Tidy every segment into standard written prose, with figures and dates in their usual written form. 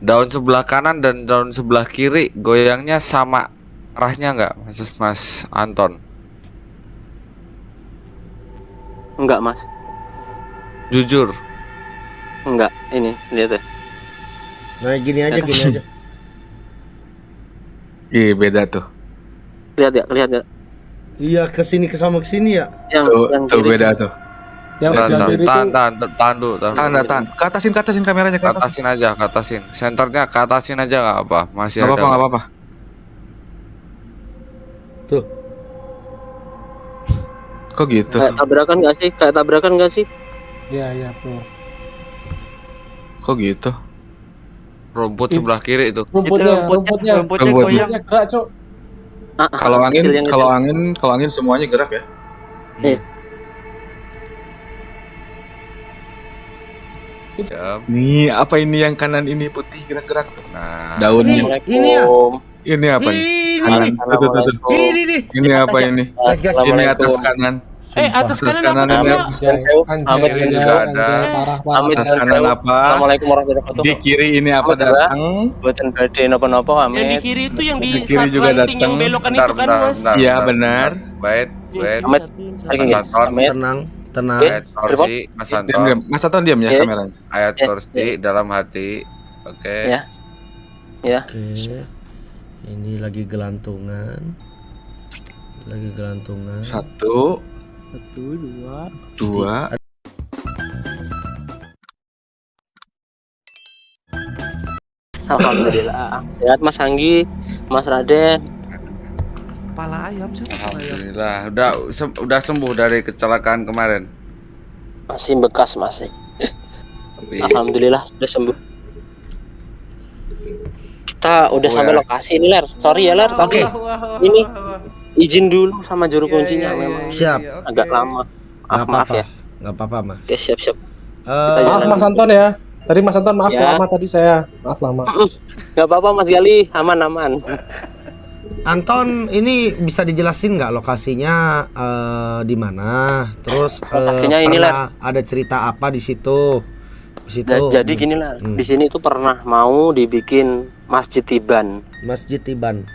Daun sebelah kanan dan daun sebelah kiri goyangnya sama arahnya nggak, Mas Anton? Enggak, Mas. Jujur. Enggak. Ini lihat ya. Nah, gini aja. Iya beda tuh. Lihat ya. Iya, kesini ya. Yang Tuh kiri. beda tuh. Yang sebelah kiri itu Tahan dulu. Tahan. Ke atasin kameranya ke atas. Ke atasin. Senternya ke atasin aja nggak apa. Masih Nggak ada. apa-apa. Tuh. Kok gitu? Kayak tabrakan nggak sih? Iya tuh. Kok gitu? Rumput sebelah kiri itu. Rumputnya gerak, Cok. Kalau kecil yang angin semuanya gerak ya. Iya. Ya. Nih, apa ini yang kanan ini putih gerak-gerak tuh? Nah, Daunnya. Ini ya. Ini apa nih? Ini Kanan. Tuh. Ini nih. Ini apa ini? Guys. Ini atas kanan. Atas Atas kanan ini apa? Kiri juga ada. Parah. Atas kanan apa? Assalamualaikum warahmatullahi wabarakatuh. Di kiri ini apa datang? Buatan badai napa-napa, Yang di Amit. kiri itu yang di Di kiri juga Satlanting datang. yang belokan itu kan, Mas. Iya, benar. Wait. Amit. Lagi Mas nggak? Anton. Amit. Tenang. Ayat kursi, Mas Anton. Diam. Mas Anton diam ya Oke. kameranya. Ayat kursi dalam hati. Oke. Ya. Ya. Oke. Ini lagi gelantungan. Satu, 1, 2. dua. Alhamdulillah. Sehat Mas Anggi, Mas Raden. Kepala ayam sih. Alhamdulillah. Udah sembuh dari kecelakaan kemarin. Masih bekas masih. Tapi Alhamdulillah sudah sembuh. Kita udah sampai lokasi ini, Ler. Sorry ya, Ler. Oke. Ini izin dulu sama juru kuncinya memang Siap. agak lama. Maaf ya. Nggak apa-apa, Mas. Oke, siap. Maaf Mas Anton ya. Tadi Mas Anton maaf Ya. lama tadi saya. Maaf lama. Enggak apa-apa Mas Gali, aman. Anton, ini bisa dijelasin nggak lokasinya di mana? Terus Lokasinya ini, pernah ada cerita apa di situ? Jadi gini lah, di sini itu pernah mau dibikin Masjid Tiban. Masjid Tiban.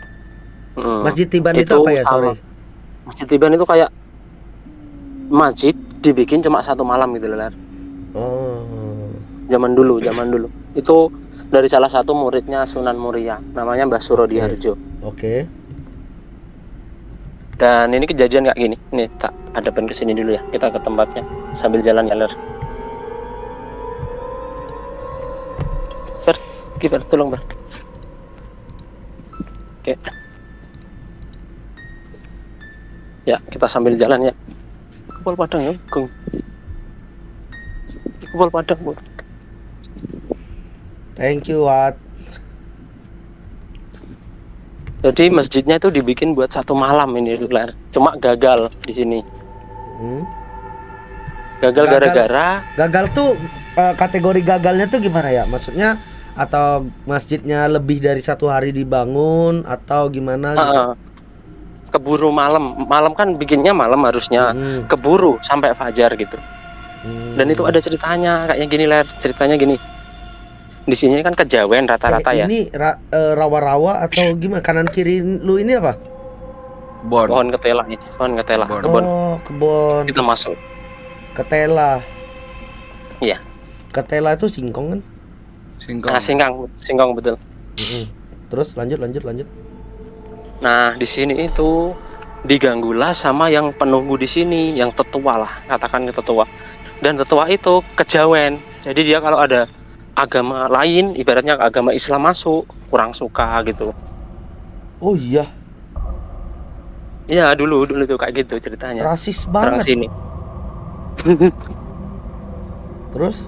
Hmm. Masjid Tiban itu apa ya? Sorry. Masjid Tiban itu kayak masjid dibikin cuma satu malam gitu loh, Ler. Oh. Zaman dulu. Itu dari salah satu muridnya Sunan Muria, namanya Mbah Surodiharjo. Oke. Dan ini kejadian kayak gini. Nih, tak hadapin ke sini dulu ya. Kita ke tempatnya sambil jalan ya, Ler. Ber, tolong, Ber. Oke. Ya, kita sambil jalan ya. Kepal padang ya, Gung. Kepal padang, Bu. Thank you, Wat. Jadi masjidnya itu dibikin buat satu malam ini, Ler. Cuma gagal di sini. Gagal gara-gara Gagal tuh kategori gagalnya tuh gimana ya? Maksudnya atau masjidnya lebih dari 1 hari dibangun atau gimana gitu? keburu malam kan bikinnya malam harusnya, keburu sampai fajar gitu. Dan itu ada ceritanya kayak gini, Ler. Ceritanya gini, di sini kan kejawen rata-rata ya. Ini rawa-rawa atau gimana? Kanan kiri lu ini apa? Pohon ketela nih, pohon ketela, kebun. Oh, kebun. Kita masuk Ketela. Iya. Ketela itu singkong kan? Singkong betul. Terus lanjut. Nah, di sini itu diganggulah sama yang penunggu di sini, yang tetua lah, katakan tetua. Dan tetua itu kejawen. Jadi dia kalau ada agama lain, ibaratnya agama Islam masuk, kurang suka gitu. Oh iya. Iya, dulu tuh kayak gitu ceritanya. Rasis Orang banget. sini. Terus?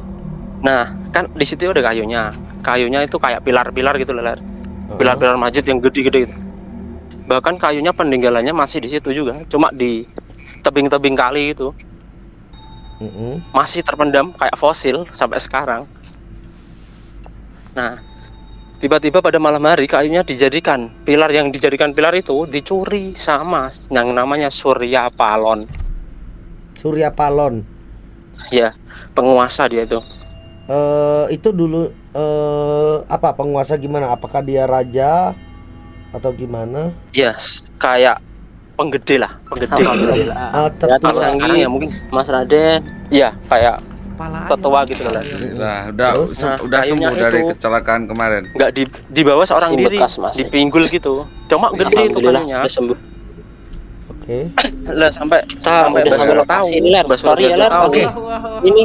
Nah, kan di situ ada kayunya. Kayunya itu kayak pilar-pilar gitu loh, Ler. Pilar-pilar masjid yang gede-gede gitu. Bahkan kayunya peninggalannya masih di situ juga, cuma di tebing-tebing kali itu. Masih terpendam kayak fosil sampai sekarang. Nah, tiba-tiba pada malam hari kayunya dijadikan pilar, yang dijadikan pilar itu dicuri sama yang namanya Surya Palon. Surya Palon. Ya, penguasa dia itu. Itu dulu apa penguasa gimana? Apakah dia raja atau gimana? Ya, kayak penggede lah, penggede. Tetua. Kalau sekarang ya mungkin Mas Raden, ya kayak Kepala ketua ayam. gitu lah. Nah, udah Terus? udah Kayunya sembuh dari itu. kecelakaan kemarin. Nggak di bawah seorang Masih diri, bekas, Mas. dipinggul gitu. Cuma gede itu kayunya. Sudah sembuh. Oke. Lah sampai Udah sampai lokasi ini, Ler. Sorry ya, Ler. Oke. Ini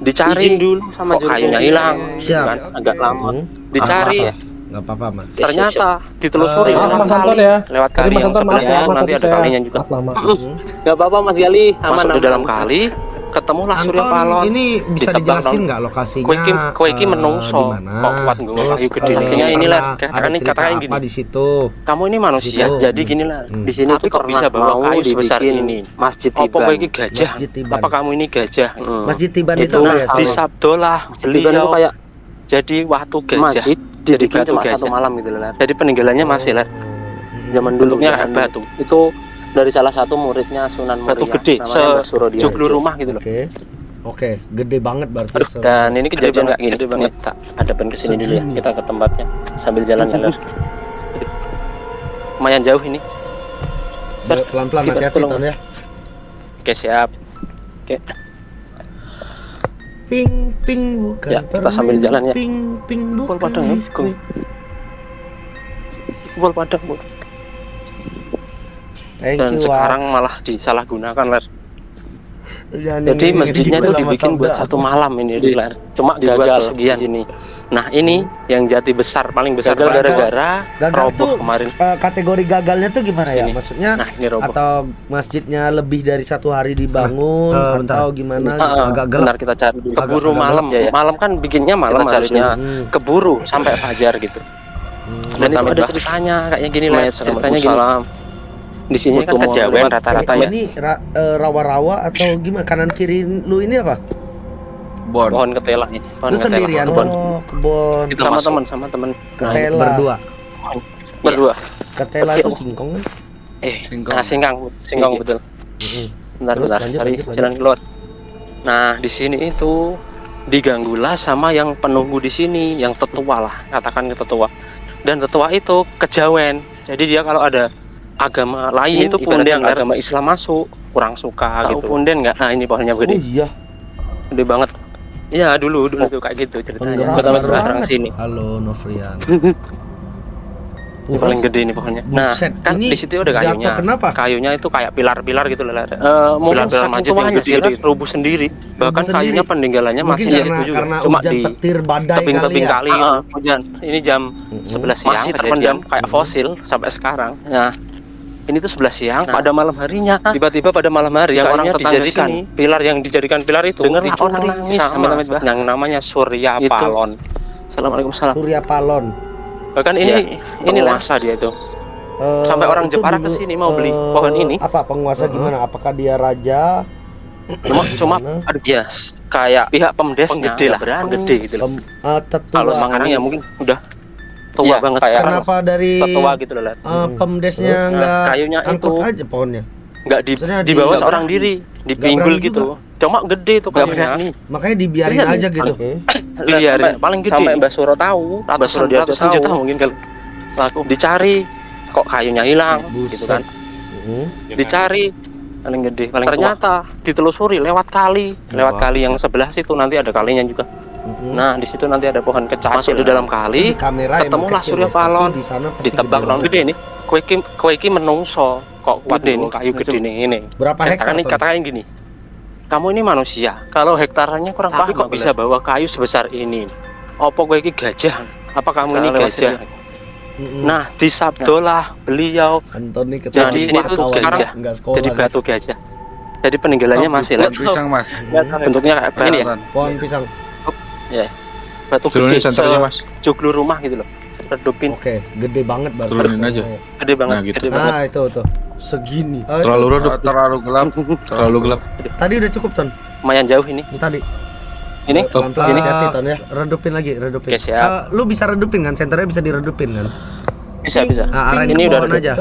dicari izin dulu sama kok kayunya juru hilang, Siap. kan agak lama. Hmm. Dicari, Nggak apa-apa, Mas. ternyata ditelusuri Maaf lewat Mas Anton kali, ya. lewat Tadi kali Mas yang Anton maaf sebelah ya, nanti tadi ada saya kalinya juga. maaf lama. Gak apa-apa Mas Gali, aman Masuk di aman. dalam kali, ketemulah Surya Anton, Palon. ini bisa ditebak dijelasin dong. nggak lokasinya? Kowe iki menungso, di mana? kok kuat nggawa Terus, kayu gede. Lokasinya pernah ini, Ler. ada Katakan cerita gini. apa di situ? Kamu ini manusia, Situ. jadi gini lah. Hmm. Di sini Tapi tuh kok bisa bawa mau kayu sebesar dibikin ini? Masjid Apa kowe Tiban. iki gajah? Masjid Tiban. Apa kamu ini gajah? Masjid Tiban itu Itu apa Nah, ya? di Sorry. sabdolah Masjid Tiban itu beliau kayak jadi waktu gajah. masjid Jadi dibikin batu cuma gajah. satu malam gitu Ler. Jadi peninggalannya masih lah. Zaman dulu Bentuknya zaman kayak batu. Itu dari salah satu muridnya Sunan Batu Muria. gede, namanya Mbah Surodiojo. sejoglo rumah gitu loh. Oke. Oke, gede banget berarti. Aduh, Sorry. dan ini kejadian Gede kayak gini. gede banget. Nih, tak Hadapin ke sini dulu ya. Segini. Kita ke tempatnya sambil jalan ya Ler. lumayan jauh ini. Pelan-pelan Kita hati-hati tolong. Ton ya. Oke, siap. Ping ping bukan Ya, kita sambil permen. jalan ya. Ping ping Pukul bukan padang ya, biskuit. Pukul padang, Bu. Thank Dan you, sekarang malah disalahgunakan, Ler. Wak. Jadi masjidnya itu Gitu lah, dibikin Mas buat Abda. satu malam ini di Ler. Cuma Dibuat gagal sekian. sekian ini. Nah, ini yang jati besar, paling besar Gagal gara-gara Gagal roboh tuh kemarin. kategori gagalnya tuh gimana ya? Ini. Maksudnya Nah, ini roboh. atau masjidnya lebih dari 1 hari dibangun bentar. atau gimana? Ah, Agak gelap. benar kita cari dulu. Agak- Keburu agak malam gelap, ya. Malam kan bikinnya malam Kita cari harusnya. Keburu sampai fajar gitu. Dan itu ada ceritanya kayaknya gini lah. Ceritanya gini. Di sini kan kejawen rata-rata ya. Ini rawa-rawa atau gimana? Kanan kiri lu ini apa? Bon. Pohon ketela ini. Pohon Lu ketela. sendirian? Kebon. Oh, kebon. Itu sama teman. Ketela. Berdua. Berdua. Ketela itu singkong kan? Singkong. Nah, singkong betul. Mm-mm. Bentar, Terus bentar. lanjut, Cari lanjut, jalan keluar. Nah, di sini itu diganggulah sama yang penunggu di sini, yang tetua lah, katakan tetua. Dan tetua itu kejawen. Jadi dia kalau ada agama lain itu ibaratnya punden, agama Islam masuk, kurang suka Tahu gitu. Punden nggak? Nah, ini pohonnya Oh gede. iya. Gede banget. Iya, dulu tuh kayak gitu ceritanya. Penggerak Pertama banget. orang sini. Halo Novrian. Ini paling gede ini pohonnya. Nah, Buset, kan ini di situ ada jatuh kayunya. kenapa? Kayunya itu kayak pilar-pilar gitu loh. Mungkin Pilar-pilar saking masjid yang tuanya gede sih, itu rubuh sendiri. Bahkan sendiri. kayunya peninggalannya Mungkin masih karena itu juga. karena Cuma hujan di petir badai kali tebing-tebing ya. kali gitu. Hujan. Ini jam 11 siang Masih terpendam terpendam. kayak fosil sampai sekarang. Nah, ini tuh 11 siang pada malam harinya. Tiba-tiba pada malam hari yang orang dijadikan pilar yang dijadikan pilar itu Dengarlah dicuri orang nangis sama sama yang namanya Surya Itu. Palon. Assalamualaikum salam. Surya Palon. Bahkan ini penguasa dia itu. Sampai orang Itu Jepara dulu, kesini mau beli pohon ini. Apa penguasa gimana? Apakah dia raja? Cuma Gimana? aduh ya kayak pihak pemdesnya Penggede lah, penggede gitu loh. Tetua. Kalau sekarang ya mungkin udah tua Iya, banget kayak sekarang. Kenapa dari Tetua gitu loh. pemdesnya Terus, nggak kayunya angkut itu aja pohonnya? nggak Maksudnya di bawah nggak seorang berani. diri, dipinggul berani gitu. Cuma gede tuh Nggak kayunya. berani. Makanya dibiarin Iya nih, aja gitu. Dibiarin paling gede. Sampai Mbah Suro tahu, Mbah Suro dia ratusan juta mungkin kalau laku dicari kok kayunya hilang gitu kan. Dicari paling gede, paling ternyata ditelusuri lewat kali yang sebelah situ nanti ada kalinya juga. Nah, di situ nanti ada pohon kecil. Masuk di dalam kali, Di kamera emang ketemulah kecil, Surya guys, tapi Palon. di sana pasti ditebak gede dong banget. gede nih. Kowe iki menungso kok kuat deh ini kayu gede nih ini. Berapa hektar? Ton? Katakan gini. Kamu ini manusia. Kalau hektarannya kurang tapi kok bisa bawa kayu sebesar ini? Apa kowe iki gajah? Apa kamu ini gajah? Nah, disabdolah beliau Antoni jadi ketemu sini tuh wartawan, sekarang nggak sekolah, jadi guys. batu gajah. Jadi peninggalannya masih Pohon lihat pisang, Mas. bentuknya kayak ini ya, Pohon pisang. batu Turunin gede senternya mas. sejoglo rumah gitu loh. Redupin Oke, gede banget berarti. Turunin aja. gede banget, Nah, gitu. gede banget. Ah, itu tuh. Segini. Terlalu redup. Terlalu gelap. Terlalu gelap. Tadi udah cukup, Ton. Lumayan jauh ini. Ini tadi. Ini Pelan-pelan ini hati, Ton ya. Redupin lagi, redupin. Oke, siap. Lu bisa redupin kan? Senternya bisa diredupin kan? bisa. Arahin Ini ke udah pohon aja,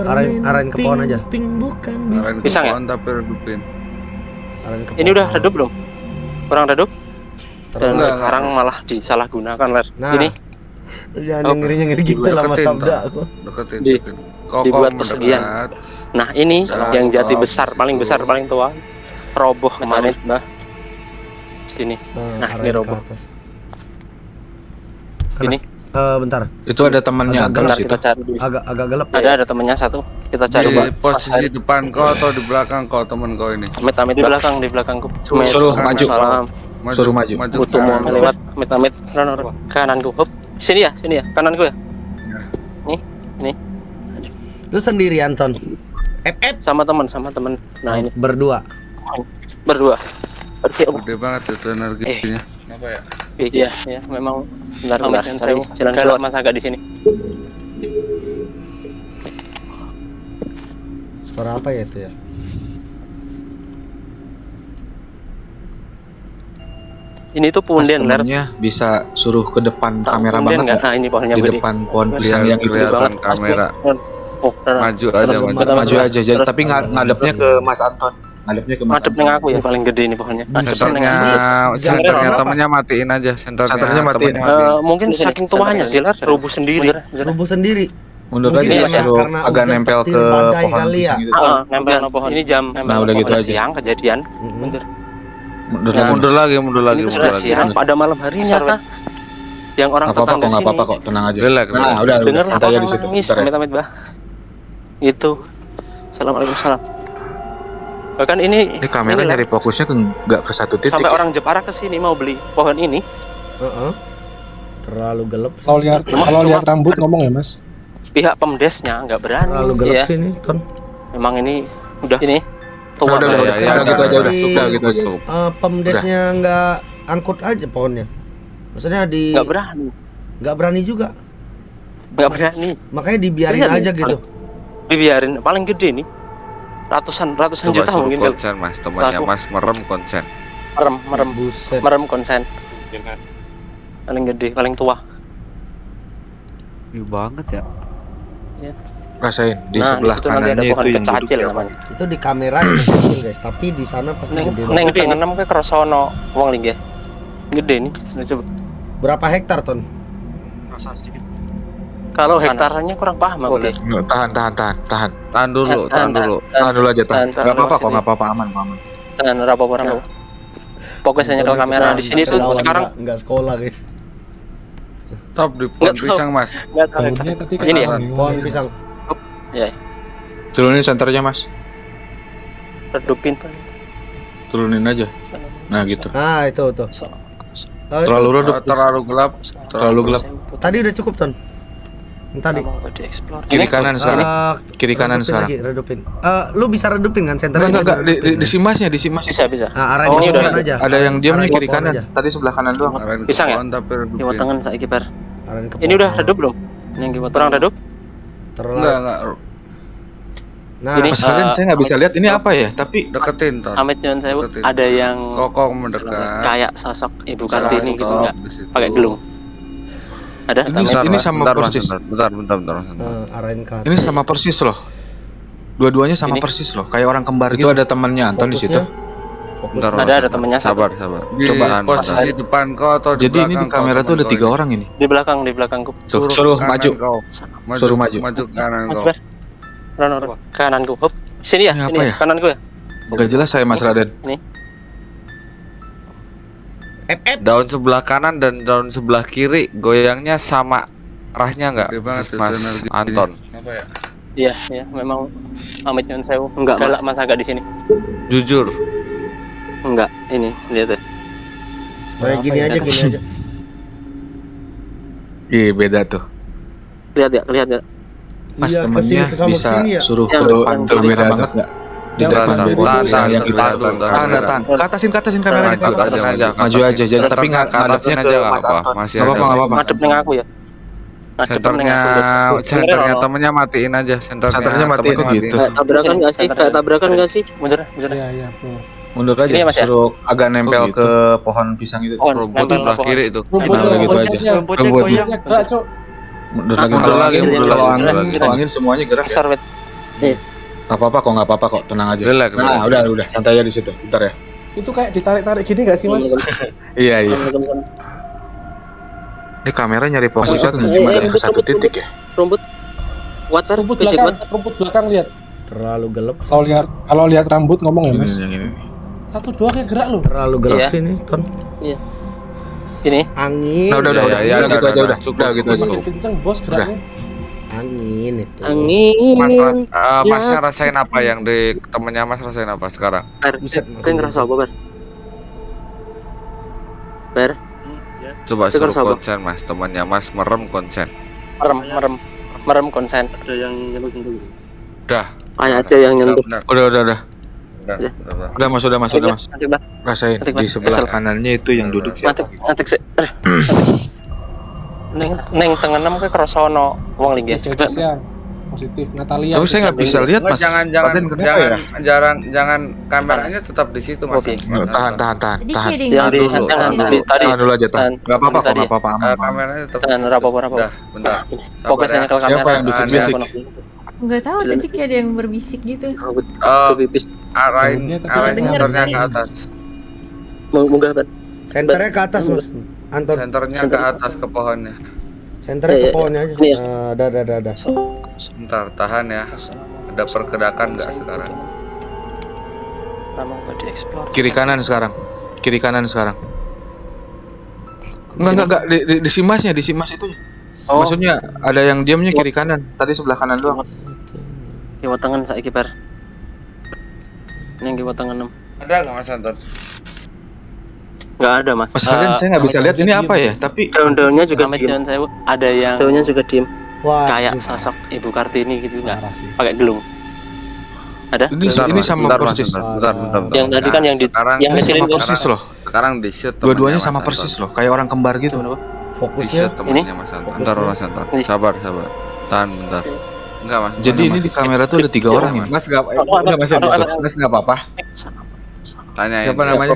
arahin ke pohon aja. Kemarin Pisang ya? pohon tapi redupin. Arahin ke Ini udah pohon. redup belum? Kurang redup? Dan Enggak, sekarang malah disalahgunakan, Ler. Nah, Ini jangan ngeri gitu lah Mas Deketin, Sabda Ton. aku. Deketin, Di- deketin. Kokoh dibuat persediaan. mendekat. nah ini Nah, yang jati stop. besar, paling besar, paling tua. Roboh kemarin, Mbah. Sini. Nah, ini arahin ke roboh. atas. Ini Bentar, Itu ada temannya Agak Anton benar di situ. kita cari dulu. agak gelap. Ada temennya satu. Kita cari. Di posisi depan kau atau di belakang kau temen kau ini? Amit-amit di belakangku. Suruh maju. Salam. Suruh maju. Butuh mau lewat. Amit-amit. Rono. Kananku. Hop. Sini ya. Kananku ya. Lu sendirian Ton? Sama teman. Nah, ini Berdua. berdua. Oke, Gede banget itu energinya. Kenapa ya? iya, ya, memang benar. Jalan keluar Mas agak di sini. Suara apa ya itu ya? Ini tuh Mas punden, Ler. temennya bisa suruh ke depan kamera Punden banget nggak? nggak? Nah, ini pohonnya Di gede. depan pohon pisang Biar yang itu. kelihatan kamera. Oh, Maju aja, maju. Maju aja. Jadi tapi ngadepnya ke Mas Anton. Ngadepnya ke Mas Madep Anton. yang aku ya, paling gede ini pohonnya. Senternya, senternya temennya matiin aja. Senternya matiin. temennya matiin. Mungkin saking tuanya sih, Ler, rubuh sendiri. Rubuh sendiri. Mundur Mungkin lagi karena- suruh karena agak hujan nempel petir ke badai pohon kali ya. pisang itu. Nempel sama pohon. Ini jam Nah, udah gitu aja. siang kejadian. Mm-mm. Mundur Nah, lagi. Mundur lagi, mundur lagi, Ini mundur sudah lagi. siang pada malam hari nyata. Yang orang Nggak apa-apa kok, tetangga nggak apa-apa sini. kok, tenang aja. Relax, Nah, relax. udah Dengar santai aja di situ. nangis, Bentar ya. amit-amit, Bah. Itu. Assalamualaikum salam. Bahkan ini Ini kamera Ler, nyari fokusnya nggak ke satu titik. sampai Ya? orang Jepara ke sini mau beli pohon ini. Heeh. Terlalu gelap. Kalau lihat rambut ngomong ya Mas. Pihak pemdesnya nggak berani. Terlalu gelap Iya. sih nih Ton. Memang ini udah ini Nah, tua. udah, Bah. udah, ya, udah gitu aja, udah, di- udah gitu aja. Pemdesnya nggak angkut aja pohonnya. Maksudnya Nggak berani. nggak berani juga. Nggak berani. Makanya dibiarin Iya nih, aja gitu. Dibiarin paling gede nih. Ratusan Coba juta suruh mungkin. konsen Mas, temannya Laku. Mas merem konsen. Buset. Merem konsen. Paling gede, paling tua. Ini banget ya. Rasain di Nah, sebelah di situ nanti ada kanannya pohon itu yang duduk kecacil siapa? namanya. Itu di kamera itu kecil guys, tapi di sana pasti gede banget. Neng tengenem ke krosono wong linggih. Gede nih. Nah, coba. Berapa hektar Ton? Kalau hektarnya kurang paham aku deh. Nggak, tahan. Tahan dulu, tahan dulu. Tahan dulu aja, tahan. Tahan, Nggak apa-apa kok, tahan. nggak apa-apa, aman, aman. Dan apa-apa. Pokoknya nyekel kamera di sini tuh Sekolah, sekarang nggak sekolah guys. Top di pohon Nggak tahu. pisang Mas. enggak tahu. Rambutnya tadi Ini ya? Pohon pisang. Turunin senternya, Mas. Redupin. Turunin aja. Nah, gitu. Ah itu tuh. Oh, itu. Terlalu redup. Terlalu gelap. Terlalu gelap. Tadi udah cukup Ton. Yang tadi. Kiri kanan sekarang. Eh, Kiri kanan redupin sekarang. lagi, redupin. Lu bisa redupin kan senternya? Enggak, juga di redupin. simasnya, di simas. Bisa. Ah, arahin Oh, ke ini pohon udah aja. Ada yang diam nih Arahin ke kiri pohon kanan. aja. Tadi sebelah kanan doang. Arahin ke Pisang ya? pohon tapi redupin. Di tangan saya kiper. Arahin ke Ini udah pohon. redup belum? Yang kurang redup? Terlalu. Enggak. Nah, Ini- Mas kalian saya nggak bisa lihat ini apa ya, tapi Deketin Ton. Amit Nyon Sewu Deketin. ada yang Kokoh mendekat. kayak sosok ibu Stop, Kartini gitu enggak? di situ. Pakai gelung. Ada? Ini- Bentar, ini Mas. sama Bentar, Mas, persis. Bentar. arahin ke atas. ini sama persis loh. Dua-duanya sama Ini. persis loh, kayak orang kembar gitu. Ada temannya Anton di situ. Bentar, Ada Mas. temennya satu. Sabar. Coba. Coba posisi depan kau atau di Jadi ini di belakang kamera kau, tuh ada temen 3 kau orang ini. Di belakangku. Tuh, suruh kanan maju. kau. Suruh maju. Maju kanan Mas kau. Ber. Rono. Kananku. Hop. Sini ya, Ini sini apa ya. ya? Kananku ya. Gak jelas saya Mas Raden. Daun sebelah kanan dan daun sebelah kiri goyangnya sama arahnya nggak, Mas Anton? Apa ya? Iya, memang Amit Nyon Sewu. Enggak, galak Mas agak di sini. Jujur. Enggak, ini lihat tuh. Kayak gini aja. Iya beda tuh. Lihat ya. Mas Iya, temennya kesini, kesana, bisa kesini ya. suruh ke Yang depan depan kamera kiri. banget nggak? Di Yang depan tahan, beda tahan, tulisan yang tahan, kita tahan, tahan. tahan. Katasin kamera Tahan, di atas. Katasin aja, Maju katasin. aja, jadi tapi nggak Katasin ngadepnya aja ke nggak Mas apa, Anton. masih Nggak apa-apa, ada. nggak apa-apa. Madep neng aku ya. Senternya temennya matiin aja, Senternya matiin temennya gitu. Tabrakan enggak sih? Kayak tabrakan enggak sih? Mundur. Iya, betul. Mundur aja, Ini ya, Mas, ya? suruh agak nempel gitu. ke pohon pisang itu. Oh, Rumput nempel sebelah pohon. kiri itu. Nah, udah gitu aja. Rumputnya Rumputnya. gerak, Cok. Mundur lagi. Mundur Kalau lagi, angin, mundur kalau lagi, angin, mundur lagi. kalau angin semuanya gerak ya. Besar wet. Nggak apa-apa kok, tenang aja. Relax. Nah, udah, santai aja di situ. Bentar ya. Itu kayak ditarik-tarik gini nggak sih mas? Iya iya. Ini kamera nyari posisi nggak cuma ke satu titik ya? Rumput. Kuat per. Rumput belakang lihat. Terlalu gelap. Kalau lihat rambut ngomong ya mas. Yang ini. Satu dua kayak gerak loh. Terlalu gelap Iya. sih nih, Ton. Ini. Angin. Nah, udah Ya, gitu aja udah. cukup, Udah gitu aja. Makin kenceng bos geraknya. Angin itu. Angin. Masnya rasain apa yang di temennya Mas rasain apa sekarang? Buset, Kau ngerasa apa per? Per. Coba Itu kan suruh sabar. konsen Mas, temannya Mas merem konsen. Merem konsen. Udah. Kayak ada yang nyentuh. Benar. Udah. Udah. Udah mas. Nanti bang. Rasain Ketik, Mas. di sebelah Kesel. kanannya itu yang duduk siapa? Ngetik sih. Neng tengah enam ke krosono wong linggih. Positif ya. Positif. Natalia. Tapi saya nggak bisa lihat Mas, mas. jangan Paten kenapa ya? jangan kameranya tetap di situ Mas. Oke. Tahan. Jadi kayak ada Yang di dulu, jangan dulu. di tadi. Tahan dulu aja tahan. Nggak apa-apa kok, Tadi. nggak apa-apa aman. Kameranya tetap. Tahan, di situ. rapopo. Udah, bentar. Fokusnya ke kamera. Siapa yang bisik-bisik? Nggak tahu tadi kayak ada yang berbisik gitu. Pipis. Arahin Nggak denger, senternya ke kan? atas. Munggah kan. Senternya ke atas, Mas. Anton. Senternya ke atas ke pohonnya. Senternya ke Iya, pohonnya aja. ini ya. Dah. Bentar, tahan ya. Ada pergerakan nggak sekarang? Lama gak dieksplor. Kiri kanan sekarang. Enggak di simasnya, di simas itu. Oh, Maksudnya ada yang diamnya kiri kanan. Tadi sebelah kanan doang. kiwa tangan saiki per. Neng kiwa tangan 6. Ada nggak Mas Anton? Enggak ada, Mas. Mas kalian saya nggak bisa lihat ini apa ya, tapi Daun-daunnya juga diem. Ada yang daunnya juga diem. Wah, Kayak sosok Ibu Kartini gitu enggak? Parah sih. Pakai gelung. Ada? ini sama persis. Bentar. Yang tadi kan yang di sekarang yang Ini ngesilin sama gua. persis loh. Sekarang di shoot Dua-duanya temennya sama Mas persis Anton. loh, kayak orang kembar gitu. Gimana, Pak? Di fokusnya. shoot temennya Mas Anton. Bentar Mas Anton. Ini. Sabar. Tahan bentar. Enggak Mas. Jadi ini Mas. di kamera tuh ada 3 orang ya. Mas nggak Mas nggak apa-apa. Tanyain. Siapa namanya?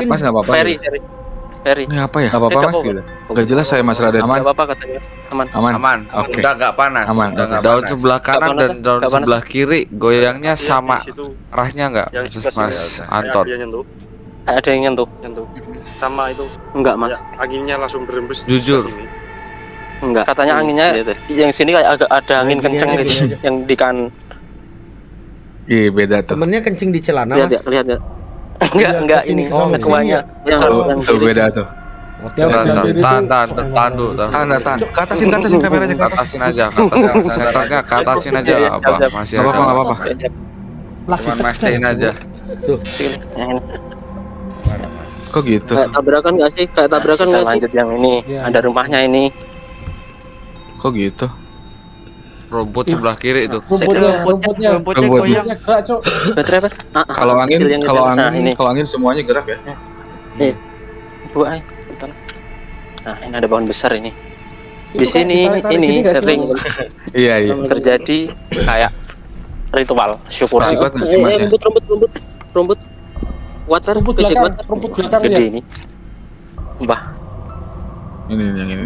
Mas nggak apa-apa. Ferry. Ini apa ya? Nggak apa-apa Mas gitu. Nggak jelas saya Mas Raden. Enggak Aman. apa-apa katanya. Aman. Aman. Oke. Udah nggak panas. Aman, Udah oke. nggak daun sebelah kanan Nggak panas, dan daun nggak panas. sebelah kiri goyangnya sama arahnya nggak Mas Anton? Ada yang nyentuh. Sama itu Enggak, Mas. anginnya langsung berembus Jujur. Enggak. Katanya anginnya yang sini kayak agak ada angin Gini kenceng aja, gitu. gini aja. Yang di kan. Iya beda tuh. Temennya kencing di celana, Lihat Mas. ya, lihat ya. Iya, Enggak kesini, ini. kesana, Kuahnya. Yang Tuh kiri. beda tuh. Oke. Yang Tahan sebelah kiri itu tahan dulu. Tahan. Ke atasin kameranya ke atas. Atasin aja, senternya ke atasin aja apa masih Nggak ada. apa-apa. Cuman mastiin aja. Yang ini. Kok gitu? Kayak tabrakan nggak sih? Kayak tabrakan nggak sih? Lanjut yang ini. Iya. Ada rumahnya ini. Kok gitu? Rumput sebelah kiri itu. Rumputnya Rumputnya. gerak cok. Baterai apa? Kalau angin, kecil yang kalau kecil. Nah, ini. angin semuanya gerak ya. Dua ay. Betul. Nah, ini ada pohon besar ini. Di Itu kayak sini ditarik-tarik ini gini nggak sih, sering Mas? Iya. terjadi kayak ritual syukuran. Masih kuat nggak sih, Mas, ya? Rumput. Kuat kan? Rumput Kecil belakang, kuat. rumput belakang Gede lihat. ini. Mbah, Ini yang ini.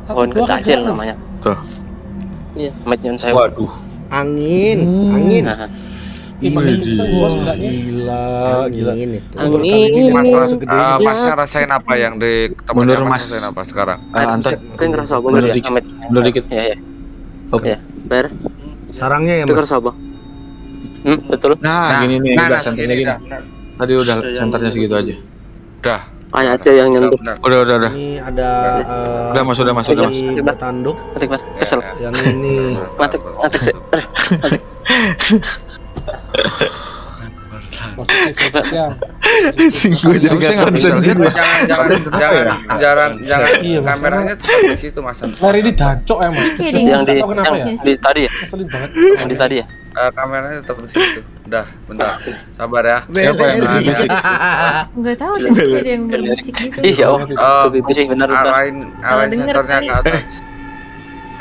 pohon Satu, dua kayak kecacil gerak loh. namanya. Tuh. Iya, Matnyon saya. Waduh. Angin. Nah, Ih, makin kenceng bos geraknya. Gila. Angin itu. Angin. Mas, segede ini. Masnya rasain apa yang di temennya Mundur, Mas Mas. rasain apa sekarang? Anton. Kan ngerasa apa Mundur ya? dikit. Amit. Mundur dikit. Iya, iya. Hop. Iya, ber. Sarangnya ya, Itu Mas. ngerasa apa? Betul. Nah, gini nih, udah senternya gini. dah. Tadi udah senternya segitu aja. Udah. Kayak ada yang nyentuh. Benar. Udah. Ini ada Udah, Mas, udah, Mas, udah, Mas. lagi bertanduk. Ngetik, Bar. Kesel. Yang ini Ngetik sih. Positif ya. Gue jadi nggak konsen Lihat, Mas. jangan Iya, Mas. kameranya tetap di situ Mas. Lari ini dancok emang. Kayak ada Yang di berisik Tahu kenapa ya? gitu. di tadi ya? Ngeselin banget. Yang di tadi ya? Kameranya tetap di situ. Udah, bentar. Sabar ya. Siapa yang bisik-bisik? Nggak tahu tadi kayak ada yang berbisik gitu. Iya, oh. Oh, Lebih bisik benar benar. arahin denger senternya kali. ke atas.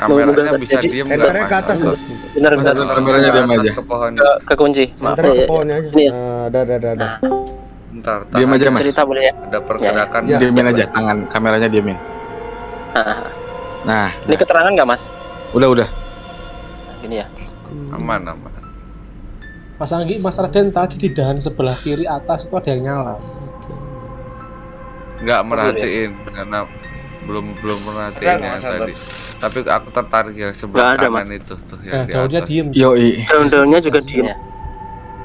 Kameranya bisa Jadi, diem nggak, senternya Mas? ke atas, Mas. Benar Mas, benar. kameranya diam Atas aja. ke pohon. Ke kunci. Maaf. Senternya Ya, ke pohonnya aja. Ini ya. Dah. Bentar, Diam tahan. aja, Mas. Cerita boleh ya? Ada pergerakan. Ya. Diamin aja tangan kameranya diamin. Nah, Nah, ini keterangan nggak, Mas? udah. Nah, gini ya. Aman. Mas Anggi, Mas Raden tadi di dahan sebelah kiri atas itu ada yang nyala. Nggak merhatiin karena belum merhatiin yang tadi. Tapi aku tertarik yang sebelah Nggak ada, kanan Mas. itu tuh yang di Daunnya atas. diem. Yoi. Daun-daunnya juga diem.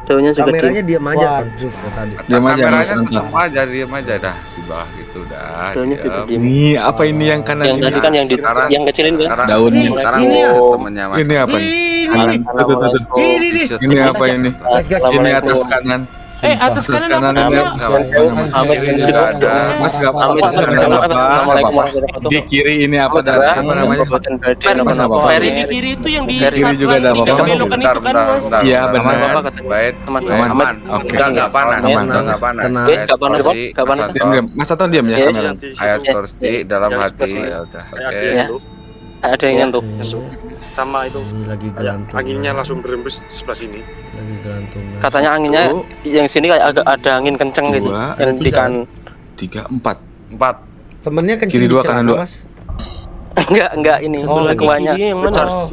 Daunnya juga diem. Kameranya diam aja. Waduh. Tadi. Diam aja, Kameranya Mas Anton. tetap aja diem aja dah di bawah gitu dah. Daunnya juga Diam. diem. Nih, apa ini yang kanan Yang ini? tadi kan yang di Sekarang- yang kecilin kan? Sekarang Daunnya. sekarang Ini ya? temennya Mas. Ini apa nih? Ini Kanan. Tuh. Ini nih. Shoot Ini temennya. apa ini? Guys, guys. Ini atas kanan. Atas Atas kanan kanan ini. Nggak apa-apa, Mas. Amit Nggak ada. Mas nggak apa-apa. Amit, Atas kanan Assalamualaikum apa? warahmatullahi Apa-apa. wabarakatuh. Di kiri ini apa? Dan apa namanya? Mas apa-apa. Ferry di kiri itu yang di Kiri saat juga ada lagi apa-apa, Mas? belokan itu kan Mas. Iya, benar. Baik, Aman, aman. aman. Oke. Nggak panas, Aman, udah nggak panas. tenang. Ayat Nggak panas, kursi, nggak panas. Mas Diam, Anton. diam. Mas Anton diam ya Iya, kamera. Ayat kursi dalam Yang hati. sebelah. Ya udah. Oke. Ya. Ada yang nyentuh. Sama itu Ini lagi kayak gelantungan. anginnya langsung berembus sebelah sini. Lagi gelantungan. Katanya anginnya Satu, yang sini kayak agak ada angin kenceng gitu. dua, Yang di tiga. kan 3, 4. 4. Temennya kencing Kiri di dua, celana, kanan dua. Mas. enggak ini. Satu lagi Kuahnya kiri yang mana? bocor. Oh,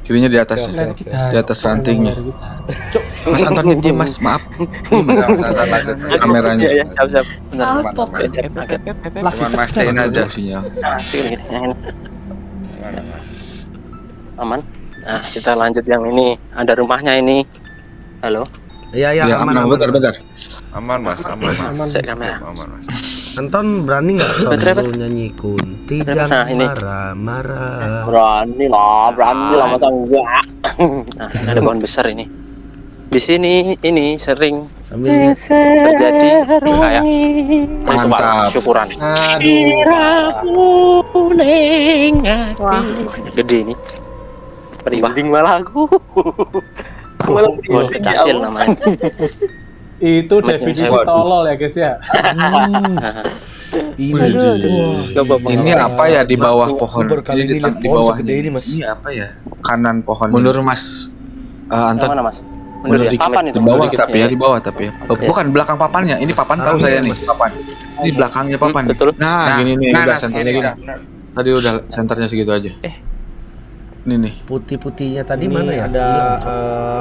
Kirinya di atas ya. Lari kita. Di atas rantingnya. Mas Anton diam, Mas. Maaf. Kameranya. Iya, siap. Benar. Salpok. Cuman mastiin aja. Sinyal. Nah, gini, yang ini. Aman. Nah, kita lanjut yang ini. Ada rumahnya ini. Halo. iya ya, Ya, aman, aman. aman. Bentar. Aman, Mas. Aman, Mas. Aman. Cek kamera. Aman, Mas. Anton berani nggak Ton Baterai, lu nyanyi Kunti Baterai, jangan nah, ini. marah. Berani lah masa enggak. Nah, ini ada pohon besar ini. Di sini ini sering Sambil lihat. terjadi kayak ritual Mantap. syukuran. Aduh. Wah, gede ini. Merinding malah aku. Malah cacil namanya. Itu Makin definisi cewek. tolol ya guys ya. Ini. Ini apa ya di bawah pohon? Baru kali ini lihat Di pohon bawah segede ini, Mas. Ini apa ya? Kanan pohon. Mundur, Mas. Yang Anton. mana, Mas? Mundur Mundur ya? dikit. Papan itu. Di bawah mundur tapi ya, di bawah tapi ya. Oh, Oke. bukan belakang papannya. Ini papan tahu Ah, saya iya, nih, Mas. papan. Ini belakangnya papan. betul. Nah, gini nih, udah senternya gini. Benar. Tadi udah senternya segitu aja. Ini nih. Putih-putihnya tadi mana ya? Ada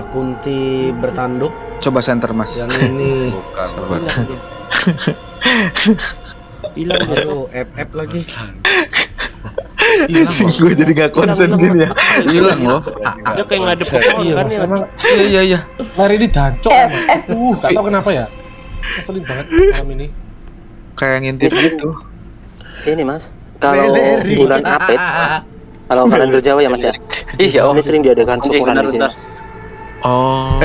Kunti bertanduk Coba senter, Mas. yang ini. Bukan. Coba. Hilang dia. Aduh, FF lagi. Gue jadi gak konsen gini ya. Hilang loh. Dia kayak ngadep ke pohon Iya kan Mas, ya. emang Iya. lari di dancok emang. Gak tau kenapa ya. Ngeselin banget malam ini. Kayak ngintip gitu. Ini, Mas. Kalau Beleri. bulan Apit, kalau kalender Jawa ya, Mas ya. Iya, ini sering diadakan syukuran di sini. Oh.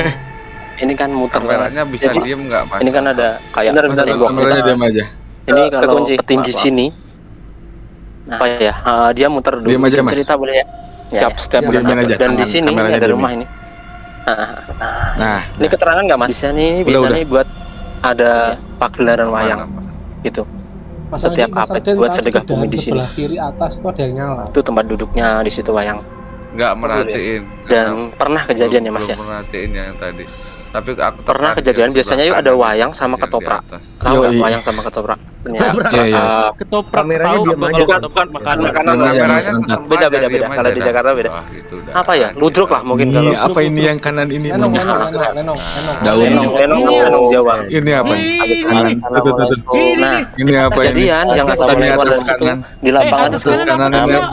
Ini kan muter. Kameranya bisa Jadi, diem nggak, Mas? Ini kan ada kayak tembok. Kameranya diam aja. Ini kalau petinggi sini. Nah, apa ya? Dia muter dulu. Diam aja, Mas. Cerita boleh ya? Siap, setiap Diamin bulan. aja, Dan di tangan sini kameranya ada diamin. rumah ini. Nah, Ini keterangan nggak, Mas? Bisa nih Udah. buat ada pagelaran wayang gitu. Mas Setiap Anggi, Mas Apit Raden buat tadi sedekah di bumi dahan di sini. sebelah kiri atas itu ada yang nyala. Itu tempat duduknya di situ wayang. Nggak merhatiin. Dan pernah kejadian ya, Mas ya? Belum merhatiin yang tadi. Tapi aku Pernah tertarik kejadian yang biasanya sebelah yuk ada kanan wayang sama yang di ketoprak. atas. Tahu nggak Yoi. wayang sama ketoprak? Ketoprak. Iya, iya. Ketoprak Kameranya tahu diam apa aja. kalau bukan makanan. Diam aja, Kameranya Mas Anton. tetap Beda, aja, beda. diem Kalau aja di dah. Jakarta beda. Wah, gitu dah. Apa ya? Ludruk lah mungkin kalau. Ini apa ini yang kanan ini? Lenong. Daun. Lenong Jawa. Ini apa? Kanan. Tuh. Nah, Ini apa ini? kejadian yang Ini assalamualaikum atas itu kanan. di lapangan atas itu Atas kanan ini apa?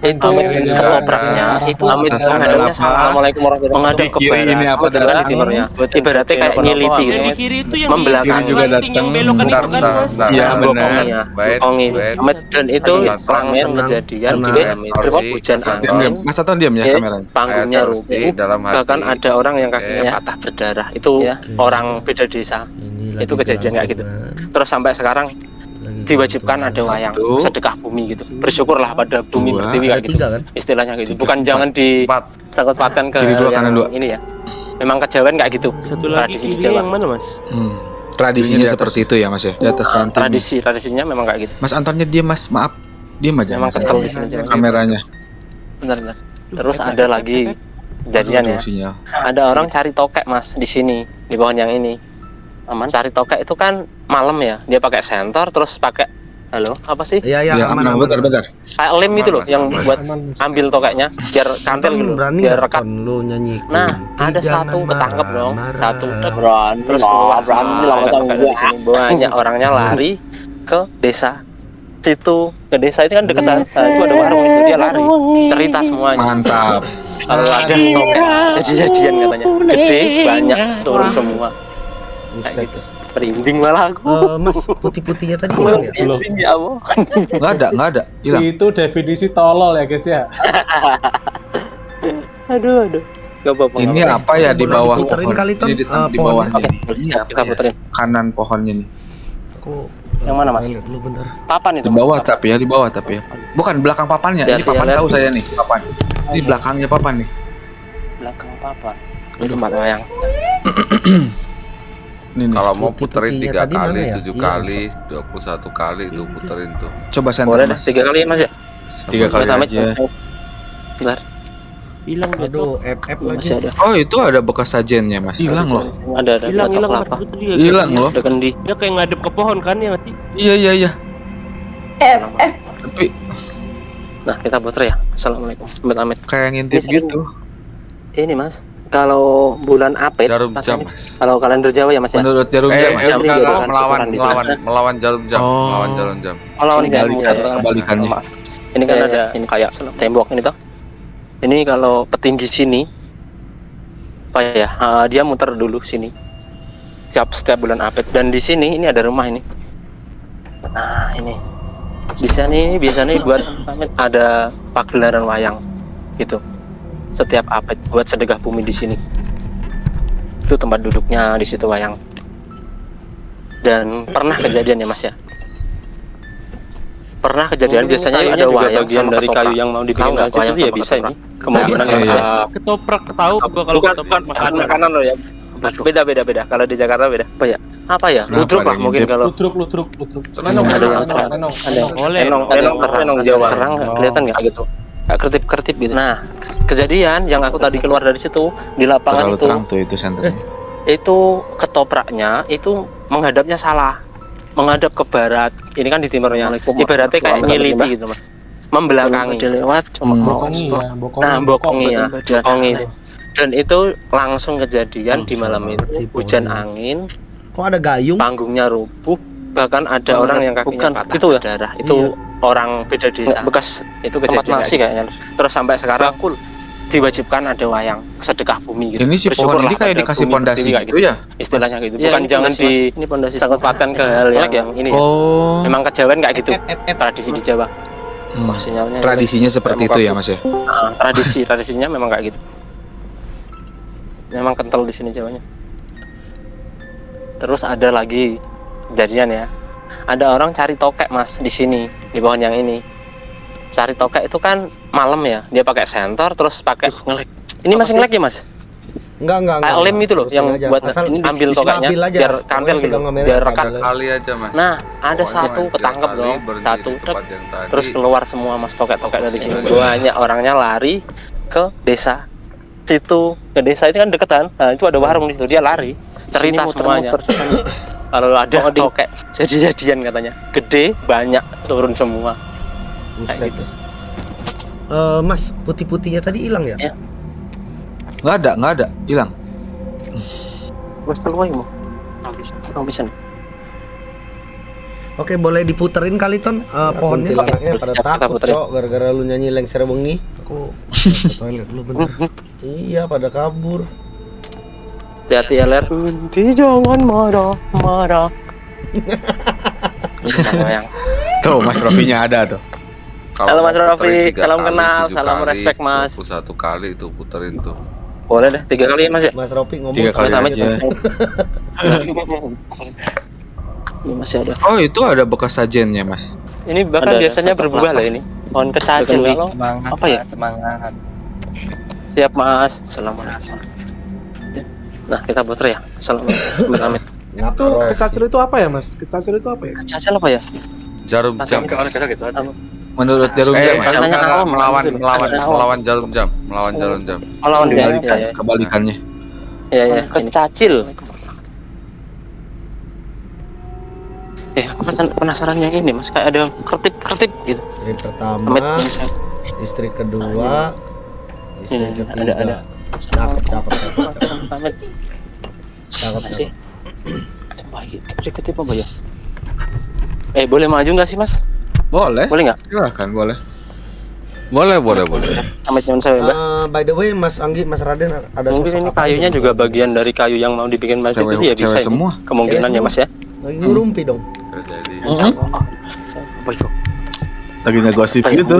itu ketopraknya itu amit Atas kanan menghadapnya apa? assalamualaikum warahmatullahi Di wabarakatuh. kiri ini apa Menghadap darah? di timurnya. Ibaratnya kayak nyeliti Yang di gitu. kiri itu yang Membelakang. di Kiri juga ranting yang datang. belokan itu Bentar, kan Mas. bentar. Iya, Bentar. benar. Baik, Ongi. baik. Dan itu Tenang, langsung tenang, kejadian tenang. gitu. Ayat Berupa kursi, hujan Mas Anton. Diam, diam. angin. Mas Anton diam ya Oke. kameranya. Panggungnya Ayat kursi rubuh. dalam hati. Bahkan ada orang yang kakinya Oke. patah berdarah. Itu orang beda desa. Ini Itu lagi kejadian kayak gitu. gelantungan. Terus sampai sekarang Lagi diwajibkan ada gelantungan. wayang Satu. sedekah bumi gitu. Bersyukurlah pada bumi Dua. pertiwi kayak Ada gitu. tiga kan? Istilahnya gitu. Tiga, Bukan empat. jangan Empat. disangkut pautkan ke Kiri dua, yang kanan dua. ini ya. Memang kejawen kayak gitu. Satu lagi Tradisi di kiri Jawa. yang mana Mas? Tradisinya Di atas. seperti itu ya, Mas ya. Di atas ranting. Tradisinya memang kayak gitu. Mas Antonnya diam, Mas. Maaf. Diam aja. Memang Mas. kental di sini Jawa. Kameranya. Benar. Terus ada lagi kejadian ya. Tuh, sinyal. Ada orang cari tokek Mas di sini di pohon yang ini. Aman cari tokek itu kan malam ya. Dia pakai senter terus pakai Halo, apa sih? Iya ya, Ya, aman aman, aman. bentar. Kayak lem itu loh, Mas, yang aman. buat Aman, Mas. ambil tokeknya biar kantel Kan gitu, berani biar nggak rekat. Ton, lu nyanyi? Nah, ada Jangan satu ketangkep dong, marah. satu terus keluar tokek dari sini. Banyak orangnya lari ke desa situ. Ke desa itu kan dekat, nah, itu ada warung itu, dia lari cerita semuanya. Mantap. Kalau ada tokek jadi-jadian katanya, gede banyak turun semua. Buset. Kayak gitu. Merinding malah aku. Mas, putih-putihnya tadi hilang ya? Belum. Merinding ya Allah. Nggak ada, hilang. Itu definisi tolol ya guys ya. Aduh. Gak apa-apa. Ini nggak apa ya di Boleh bawah diputerin pohon? kali, Ton, Ini di pohonnya. bawahnya. Oke, Ini siap, apa kita ya? puterin. Kanan pohonnya nih. Aku Yang mana, Mas? toilet dulu bentar. Papan itu. Di bawah tapi ya, di bawah tapi ya. Bukan belakang papannya. Ini Lihat, papan lihat. tahu saya nih, papan. Ini belakangnya papan nih. Belakang papan. Itu tempat wayang. Ini nih. Kalau mau puterin Putih-putihnya 3 tadi mana kali, ya? 7 Iya, kali, 21 kali itu puterin tuh. Coba center Boleh deh, Mas. 3 kali ya, Mas ya? 3 kali Amit, aja. Bentar, Hilang dia. Aduh, FF lagi. masih ada. Oh, itu ada bekas sajennya, Mas. Hilang loh. Ada Hilang batok Mas. kelapa. Itu dia. Hilang loh. Ada kendi. Dia kayak ngadep ke pohon kan ya nanti. Iya. Tapi Nah, kita puter ya. Assalamualaikum. Amit. kayak ngintip Ini gitu. Ini, Mas. Kalau bulan Apit, Jarum Mas, jam, ini. Mas. Kalau kalender Jawa ya, Mas ya. Menurut jarum jam, Mas. Sering enggak, diadakan melawan syukuran di sana. melawan jarum jam, Oh. melawan jarum jam. Kalau ini Kebalikannya. Ini kan ada ini kayak tembok ini toh. Ini kalau petinggi sini apa ya? Dia muter dulu sini. Setiap bulan Apit, dan di sini ini ada rumah ini. Nah, ini. Biasanya buat ada pagelaran wayang gitu. Setiap Apit buat sedekah bumi di sini. Itu tempat duduknya di situ wayang. Dan pernah kejadian ya, Mas ya? Pernah kejadian biasanya ada wayang bagian dari kayu yang mau dibikin aja itu ya bisa ini. Kemungkinan Iya, bisa. Ketoprak tahu gua kalau ketoprak Makanan loh ya. Beda. Kalau di Jakarta beda. Apa ya? Kenapa Ludruk ada lah mungkin ngintip? kalau Ludruk. Ada yang terang. Ada Boleh. enong Jawa terang nggak kelihatan nggak gitu. Nggak kertip gitu. Nah, kejadian yang aku tadi keluar dari situ di lapangan Terlalu itu terang tuh itu senternya. itu ketopraknya itu menghadapnya salah, menghadap ke barat. Ini kan di timurnya. Ibaratnya kayak nyeliti gitu, Mas. Membelakangi. Lewat cuma Bokongi ya, bokongi ya, bokongi. Nah, Dan itu langsung kejadian di malam banget sih itu hujan pohonnya. angin, Kok ada gayung? panggungnya rubuh, bahkan ada orang yang kakinya patah itu ya darah. Itu orang beda desa. Bekas itu kejadian nasi kayaknya. Terus sampai sekarang diwajibkan ada wayang sedekah bumi gitu. Ini si pohon ini kayak dikasih pondasi gitu ya? Istilahnya gitu. Bukan jangan di ini pondasi tempatkan ke hal yang ini. Oh. Memang kejawen kayak gitu. Tradisi di Jawa. Sinyalnya Tradisinya seperti itu ya, Mas ya? tradisinya memang kayak gitu. Memang kental di sini Jawanya. Terus ada lagi kejadian ya. Ada orang cari tokek, Mas, di sini, di pohon yang ini. Cari tokek itu kan malam ya. Dia pakai senter terus pakai ngelek. Ini masih ngelek ya, Mas? Enggak. Kayak lem itu loh yang Terusin aja. buat Asal ambil tokeknya stabil aja. biar kantel Pokoknya gitu, pegang kamera biar stabil rekat. aja. Kali aja, Mas. Nah, ada Pokoknya satu main ketangkep tiga dong, kali, berhenti satu di tempat yang tadi. terus keluar semua Mas tokek-tokek dari sini. Banyak orangnya lari ke desa situ. Ke desa itu kan deketan. Nah, itu ada warung di situ, dia lari cerita semuanya. Kalau ada tokek jadi-jadian katanya, gede banyak turun semua. Buset. gitu. Mas, putih-putihnya tadi hilang ya? Ya. Nggak ada, hilang. Mas keluar mau. Bisa. Oke, boleh diputerin kali, Ton, pohonnya. Anaknya pada Siap, kita takut, puterin. Cok, gara-gara lu nyanyi lengser wengi. Aku ke toilet dulu bentar. Iya, pada kabur. Hati-hati ya, Ler. Jangan marah. Yang Tuh, Mas Rofinya ada tuh. Halo, Mas mau Rofi. puterin 3 Salam kali, kenal, 7 salam kali, respect, Mas. 21 kali itu puterin tuh. boleh deh 3 kali ya, Mas ya. Mas Ropi ngomong 3 kali Amit-amit. aja. Ini masih ada. Oh, itu ada bekas sajennya, Mas. Ini bahkan biasanya berbuah lah ini. Pohon kecacil kalau apa ya? Semangat. Siap, Mas. Assalamualaikum. Nah, kita puter ya. Assalamualaikum. Amit. Itu kecacil itu apa ya, Mas? Kecacil itu apa ya? Kecacil apa ya? Jarum jam. Menurut jarum jam, Mas. Katanya awam, melawan jarum jam, melawan jarum jam. Lawan dia. Kebalikannya. Ya. Kecacil. Apa penasaran yang ini mas, kayak ada kertip gitu. Istri pertama, Amit bisa. istri kedua, istri Ini, ketiga. ada. Cakep. Amit. Cakep. Masih. Coba kertip apa ya? Boleh maju nggak sih mas? Boleh. Boleh nggak? Silahkan, boleh. Boleh. Amit nyuwun saya mbak. By the way, Mas Anggi, Mas Raden ada Mungkin sosok ini apa kayunya gitu? juga bagian dari kayu yang mau dibikin masjid Cewek- itu ya bisa cewek ini. semua. Kemungkinan Cewek ya mas ya. Lagi ngurumpi dong. Terjadi. Apa itu? Lagi ngegosip Apa ya? gitu.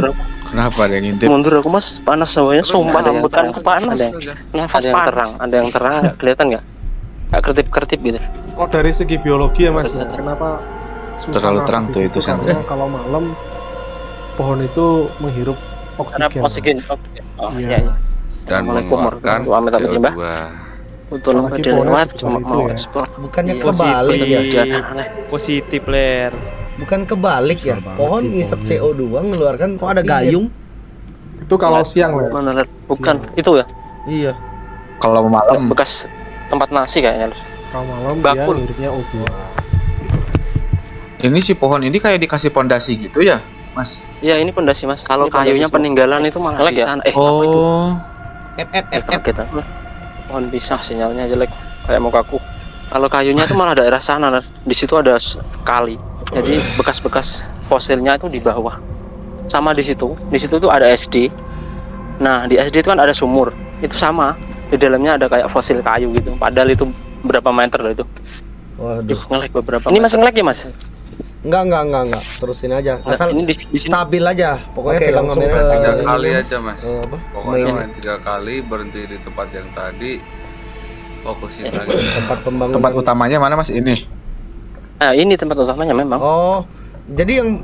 Kenapa ada yang ngintip? Mundur aku mas, panas semuanya. Sumpah Ada yang bekan terang. panas. Nafas panas. Ada yang terang, nggak kelihatan nggak? Nggak kertip gitu. Oh dari segi biologi ya mas, ya. Kenapa susah Terlalu nafas terang di tuh situ? itu, San. Karena kalau malam pohon itu menghirup Karena oksigen. oksigen. Oh Iya. iya. Dan Assalamualaikum mengeluarkan warahmatullahi wabarakatuh, Mbak. CO2. Betul Apalagi pada pohonnya lewat sebesar cuma itu mau ya. eksplor. Bukannya Iya, kebalik ya? Kejadian aneh. Positif ler. Bukan kebalik ya? Besar banget Pohon sih ngisep pohonnya. CO2 ngeluarkan Kok ada oksigen. gayung? Itu kalau siang lah. Mana Ler? Bukan itu ya? Iya. Kalau malam Bekas tempat nasi kayaknya. Kalau malam Bakul. dia ngiripnya O2. ini si pohon ini kayak dikasih pondasi gitu ya, Mas? Iya ini pondasi mas. Kalau Ini pondasi kayunya semua. peninggalan itu malah di sana. Apa itu? Oh, Kaget aku. Pohon pisang sinyalnya jelek kayak mukaku. Kalau kayunya itu malah daerah sana, Ler. Di situ ada kali. Jadi bekas-bekas fosilnya itu di bawah. Sama di situ. Di situ tuh ada SD. Nah, di SD itu kan ada sumur. Itu sama. Di dalamnya ada kayak fosil kayu gitu. Padahal itu berapa meter loh itu. Waduh. Ngelek beberapa. Ini masih ngelek ya, Mas? Enggak. Terusin aja. Asal ini di sini. stabil aja. Pokoknya Oke, pegang langsung kamera. ke- 3 ini, kali Mas. aja mas. Apa? Pokoknya Main main 3 kali, berhenti di tempat yang tadi, fokusin lagi. tempat pembangunan. tempat utamanya mana, Mas? Ini. Nah, ini tempat utamanya memang. Oh, jadi yang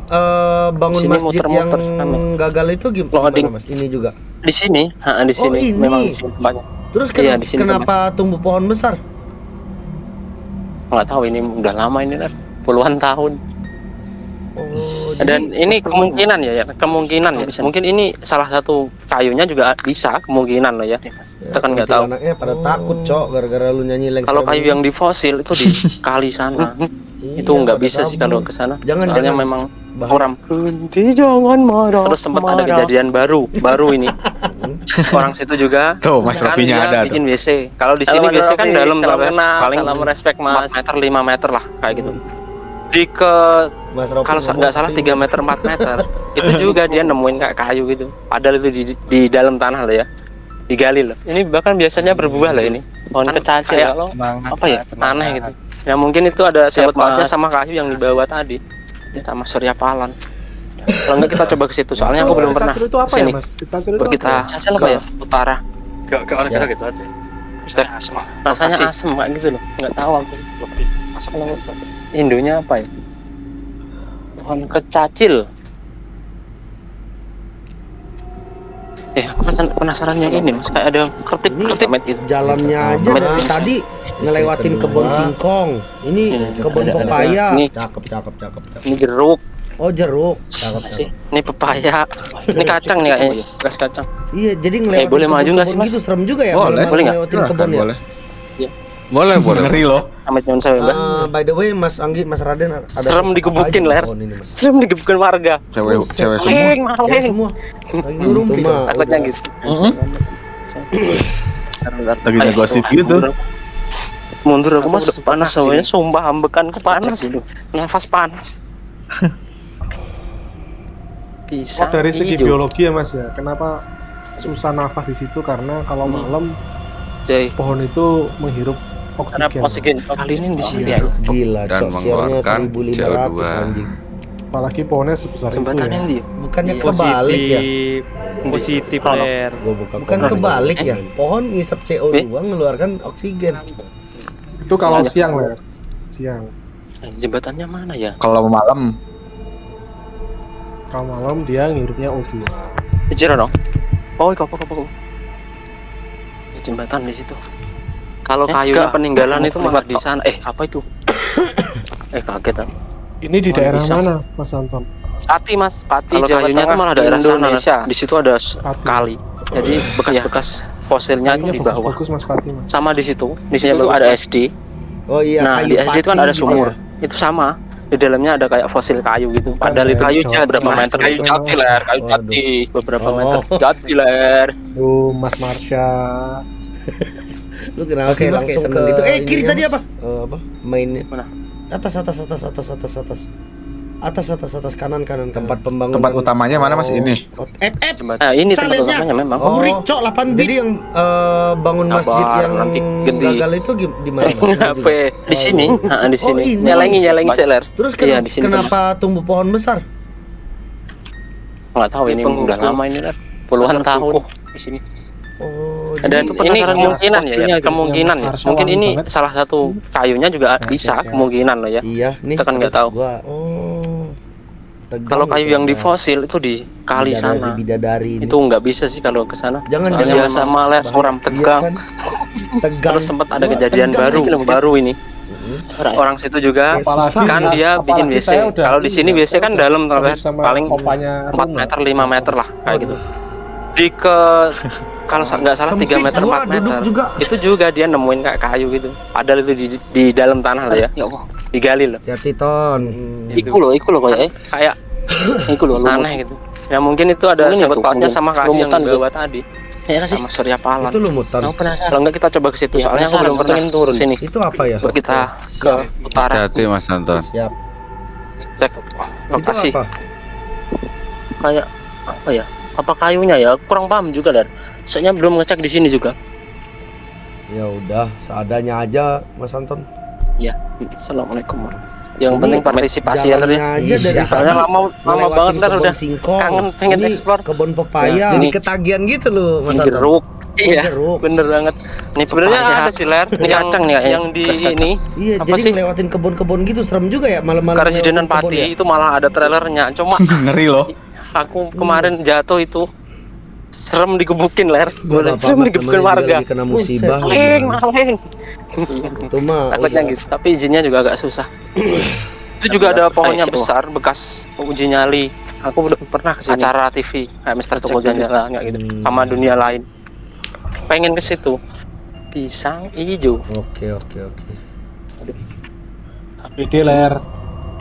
bangun Sini masjid yang muter-muter, amin. gagal itu gimana Loading. Mas? Ini juga. Di sini, di Oh, sini. ini. Memang di sini tempatnya. Terus Iya, di sini kenapa tumbuh pohon besar? Nggak tahu ini udah lama ini Ler. Puluhan tahun. Oh, Dan ini kemungkinan ya, kemungkinan ya. Mungkin ini salah satu kayunya juga bisa kemungkinan loh ya. Kita kan nggak tahu. Anaknya pada takut, Cok, gara-gara lu nyanyi lengser. Kalau kayu yang di fosil itu di kali sana. Itu nggak bisa sih kalau ke sana. Jangan, Soalnya jangan. memang Bahaya. orang. Jangan marah. Terus sempat ada kejadian baru ini. Orang situ juga. Tuh, Mas kan Rofinya dia ada tuh. bikin WC. Kalau di sini Halo, Mas WC kan Rofi. dalam Salam tuh, kenal, paling salam respect, 4 Mas. meter 5 meter lah kayak gitu. Di Mas Rofi kalau ngomong nggak salah penting. 3 meter 4 meter itu juga dia nemuin kayak kayu gitu. Padahal itu di dalam tanah loh ya. Digali loh. Ini bahkan biasanya berbuah loh ini. Pohon Kan kecacil kayak ya. apa ya? Aneh gitu. Ya mungkin itu ada Siap, pautnya Mas. sama kayu yang di bawah tadi. Sama Surya Palon. Kalau enggak kita coba ke situ. Soalnya aku belum pernah Kecacil itu apa ya kesini. mas? Kecacil itu Baru apa kita ya? Kecacil apa ya? Utara. Gak ada gitu aja. Ustaz, rasanya asem kayak gitu loh. Nggak tahu aku. Kalau Indonya apa ya? Pohon kecacil. Aku penasaran yang ini mas, kayak ada kertip gitu. Jalannya aja Amit. dari tadi ngelewatin kebun singkong. Ini Ini kebun ada- pepaya. Ini. Cakep. Ini jeruk, Oh, jeruk. Cakep. sih. Ini pepaya. Ini kacang nih kayaknya. Bekas kacang. Iya, jadi ngelewatin boleh maju nggak sih, kebun Mas? gitu serem juga ya. Boleh. malam-malam Boleh nggak? ngelewatin Silahkan, kebun ya. boleh. Boleh. Ngeri loh. Amit nyuwun saya, Mbak. By the way, Mas Anggi, Mas Raden ada Serem sosok digebukin, apa aja Ler. di pohon ini, Mas? Serem digebukin warga. Cewek Buset. cewek semua. Maling, Cewek maling. semua. Lagi ngurumpi Itu dong. takutnya Udah. gitu. Lagi ngegosip gitu. Mundur aku mas, panas semuanya. Sumpah ambekanku panas. Nafas panas. Bisa. Oh dari segi hijau. biologi ya mas ya. Kenapa susah nafas di situ? Karena kalau malam Jai. pohon itu menghirup Karena oksigen. oksigen. Kali ini di sini Iya. ya. Gila, Dan Cok. Siarnya mengeluarkan 1500 CO2. anjing. Apalagi pohonnya sebesar itu Jembatan ya. yang dia. Bukannya Iya. kebalik ya? Positif Kalau- ler. Bukan kebalik ya? Pohon ngisep CO2 ngeluarkan oksigen. Itu kalau Iya. siang lah. Siang. Jembatannya mana ya? Kalau malam Kalau malam dia ngirupnya O2. Bicara dong. Oh, apa? Jembatan di situ. Kalau kayunya peninggalan itu malah di sana. Apa itu? Kaget aku. Ini di Oh, daerah bisa. mana Mas Anton? Pati mas, Pati Kalau Jawa kayunya itu Tengah, malah daerah Indonesia. sana. Di situ ada Pati. kali. Jadi bekas-bekas fosilnya itu Kayunya di bawah. bagus Mas Pati mas. Sama di situ. Di situ tuh ada SD. Oh iya, Nah, kayu di SD itu kan pati ada gitu sumur. ya. Itu sama. Di dalamnya ada kayak fosil kayu gitu. Padahal itu kayu kayu berapa jati, meter? Kayu jati ler, kayu Waduh. jati. Beberapa Oh. meter. Jati ler. Tuh Mas Marsha. Lu kenapa Oke, sih Mas, kayak langsung seneng ke gitu. kiri Ininya, tadi Mas. apa mainnya Mana? atas kanan tempat pembangunan Tempat utamanya mana Mas? Ini. Nah, ini tempat Salehnya. utamanya memang. Oh, Cok 8 bit. Jadi yang bangun Sabar, masjid yang nanti ganti. gagal itu di mana? Mas? Apa? Di sini, di sini. Oh, ini. Nyalengi seler. Terus Iya, di sini. kenapa tumbuh pohon besar? Nggak tahu ini udah lama ini ler. Puluhan tahun di sini. Oh, Dan ini kemungkinan ya, kemungkinan ya. Mungkin ini salah satu kayunya juga bisa kemungkinan loh ya. iya nih. Kita kan nggak tahu. Kalau kayu yang di fosil itu di kali sana. Bidadari ini. Itu nggak bisa sih kalau ke sana. Jangan Soalnya biasa malah orang tegang. Iya kan? Tegang. Terus sempat ada Gua kejadian tegang baru ini. Orang situ juga Apalagi kan dia bikin WC. Kalau di sini WC kan dalam paling 4 meter 5 meter lah kayak gitu. Kalau nggak salah 3 meter 4 meter itu juga dia nemuin kayak kayu gitu. Padahal itu di dalam tanah loh ya. Ya Allah, digali loh. Jati ton. Iku loh kayak iku loh aneh gitu. Ya mungkin itu ada sangkut pautnya sama kayu yang dibawa tadi. Ya sama Surya Paloh. Itu lumutan. Kalau enggak kita coba ke situ soalnya aku belum pernah turun sini. Itu apa ya? Buat kita ke utara Hati Mas Anton. Siap. cek lokasi. Itu apa? Kayak apa ya? Apa kayunya ya? Kurang paham juga dan soalnya belum ngecek di sini juga. Ya udah, seadanya aja Mas Anton. Ya, assalamualaikum. Yang penting partisipasi ya jalannya Ler. aja dari Soalnya tadi lama ngelewatin banget Ler kebun udah singkong. kangen pengen Ini explore. kebun pepaya. Ya, Ini ini ketagihan gitu loh Mas Ini Anton. jeruk. Iya, jeruk. bener banget. Ini sebenarnya ada sih Ler, ini kacang nih yang di ini. Iya, Apa jadi sih? ngelewatin kebun-kebun gitu serem juga ya malam-malam. Karesidenan ngelewatin kebun Pati ya? itu malah ada trailernya. Cuma Ngeri loh. aku kemarin jatuh itu serem digebukin Ler. Gua Boleh apa, serem Mas, digebukin namanya juga warga. lagi kena musibah. Maleng. Itu mah Takutnya udah. gitu, tapi izinnya juga agak susah. Itu juga ada pohonnya besar bekas uji nyali. Aku udah pernah ke acara TV kayak Mister Toko Jalan kayak gitu sama dunia lain. Pengen ke situ. Pisang hijau. Oke. APD ler.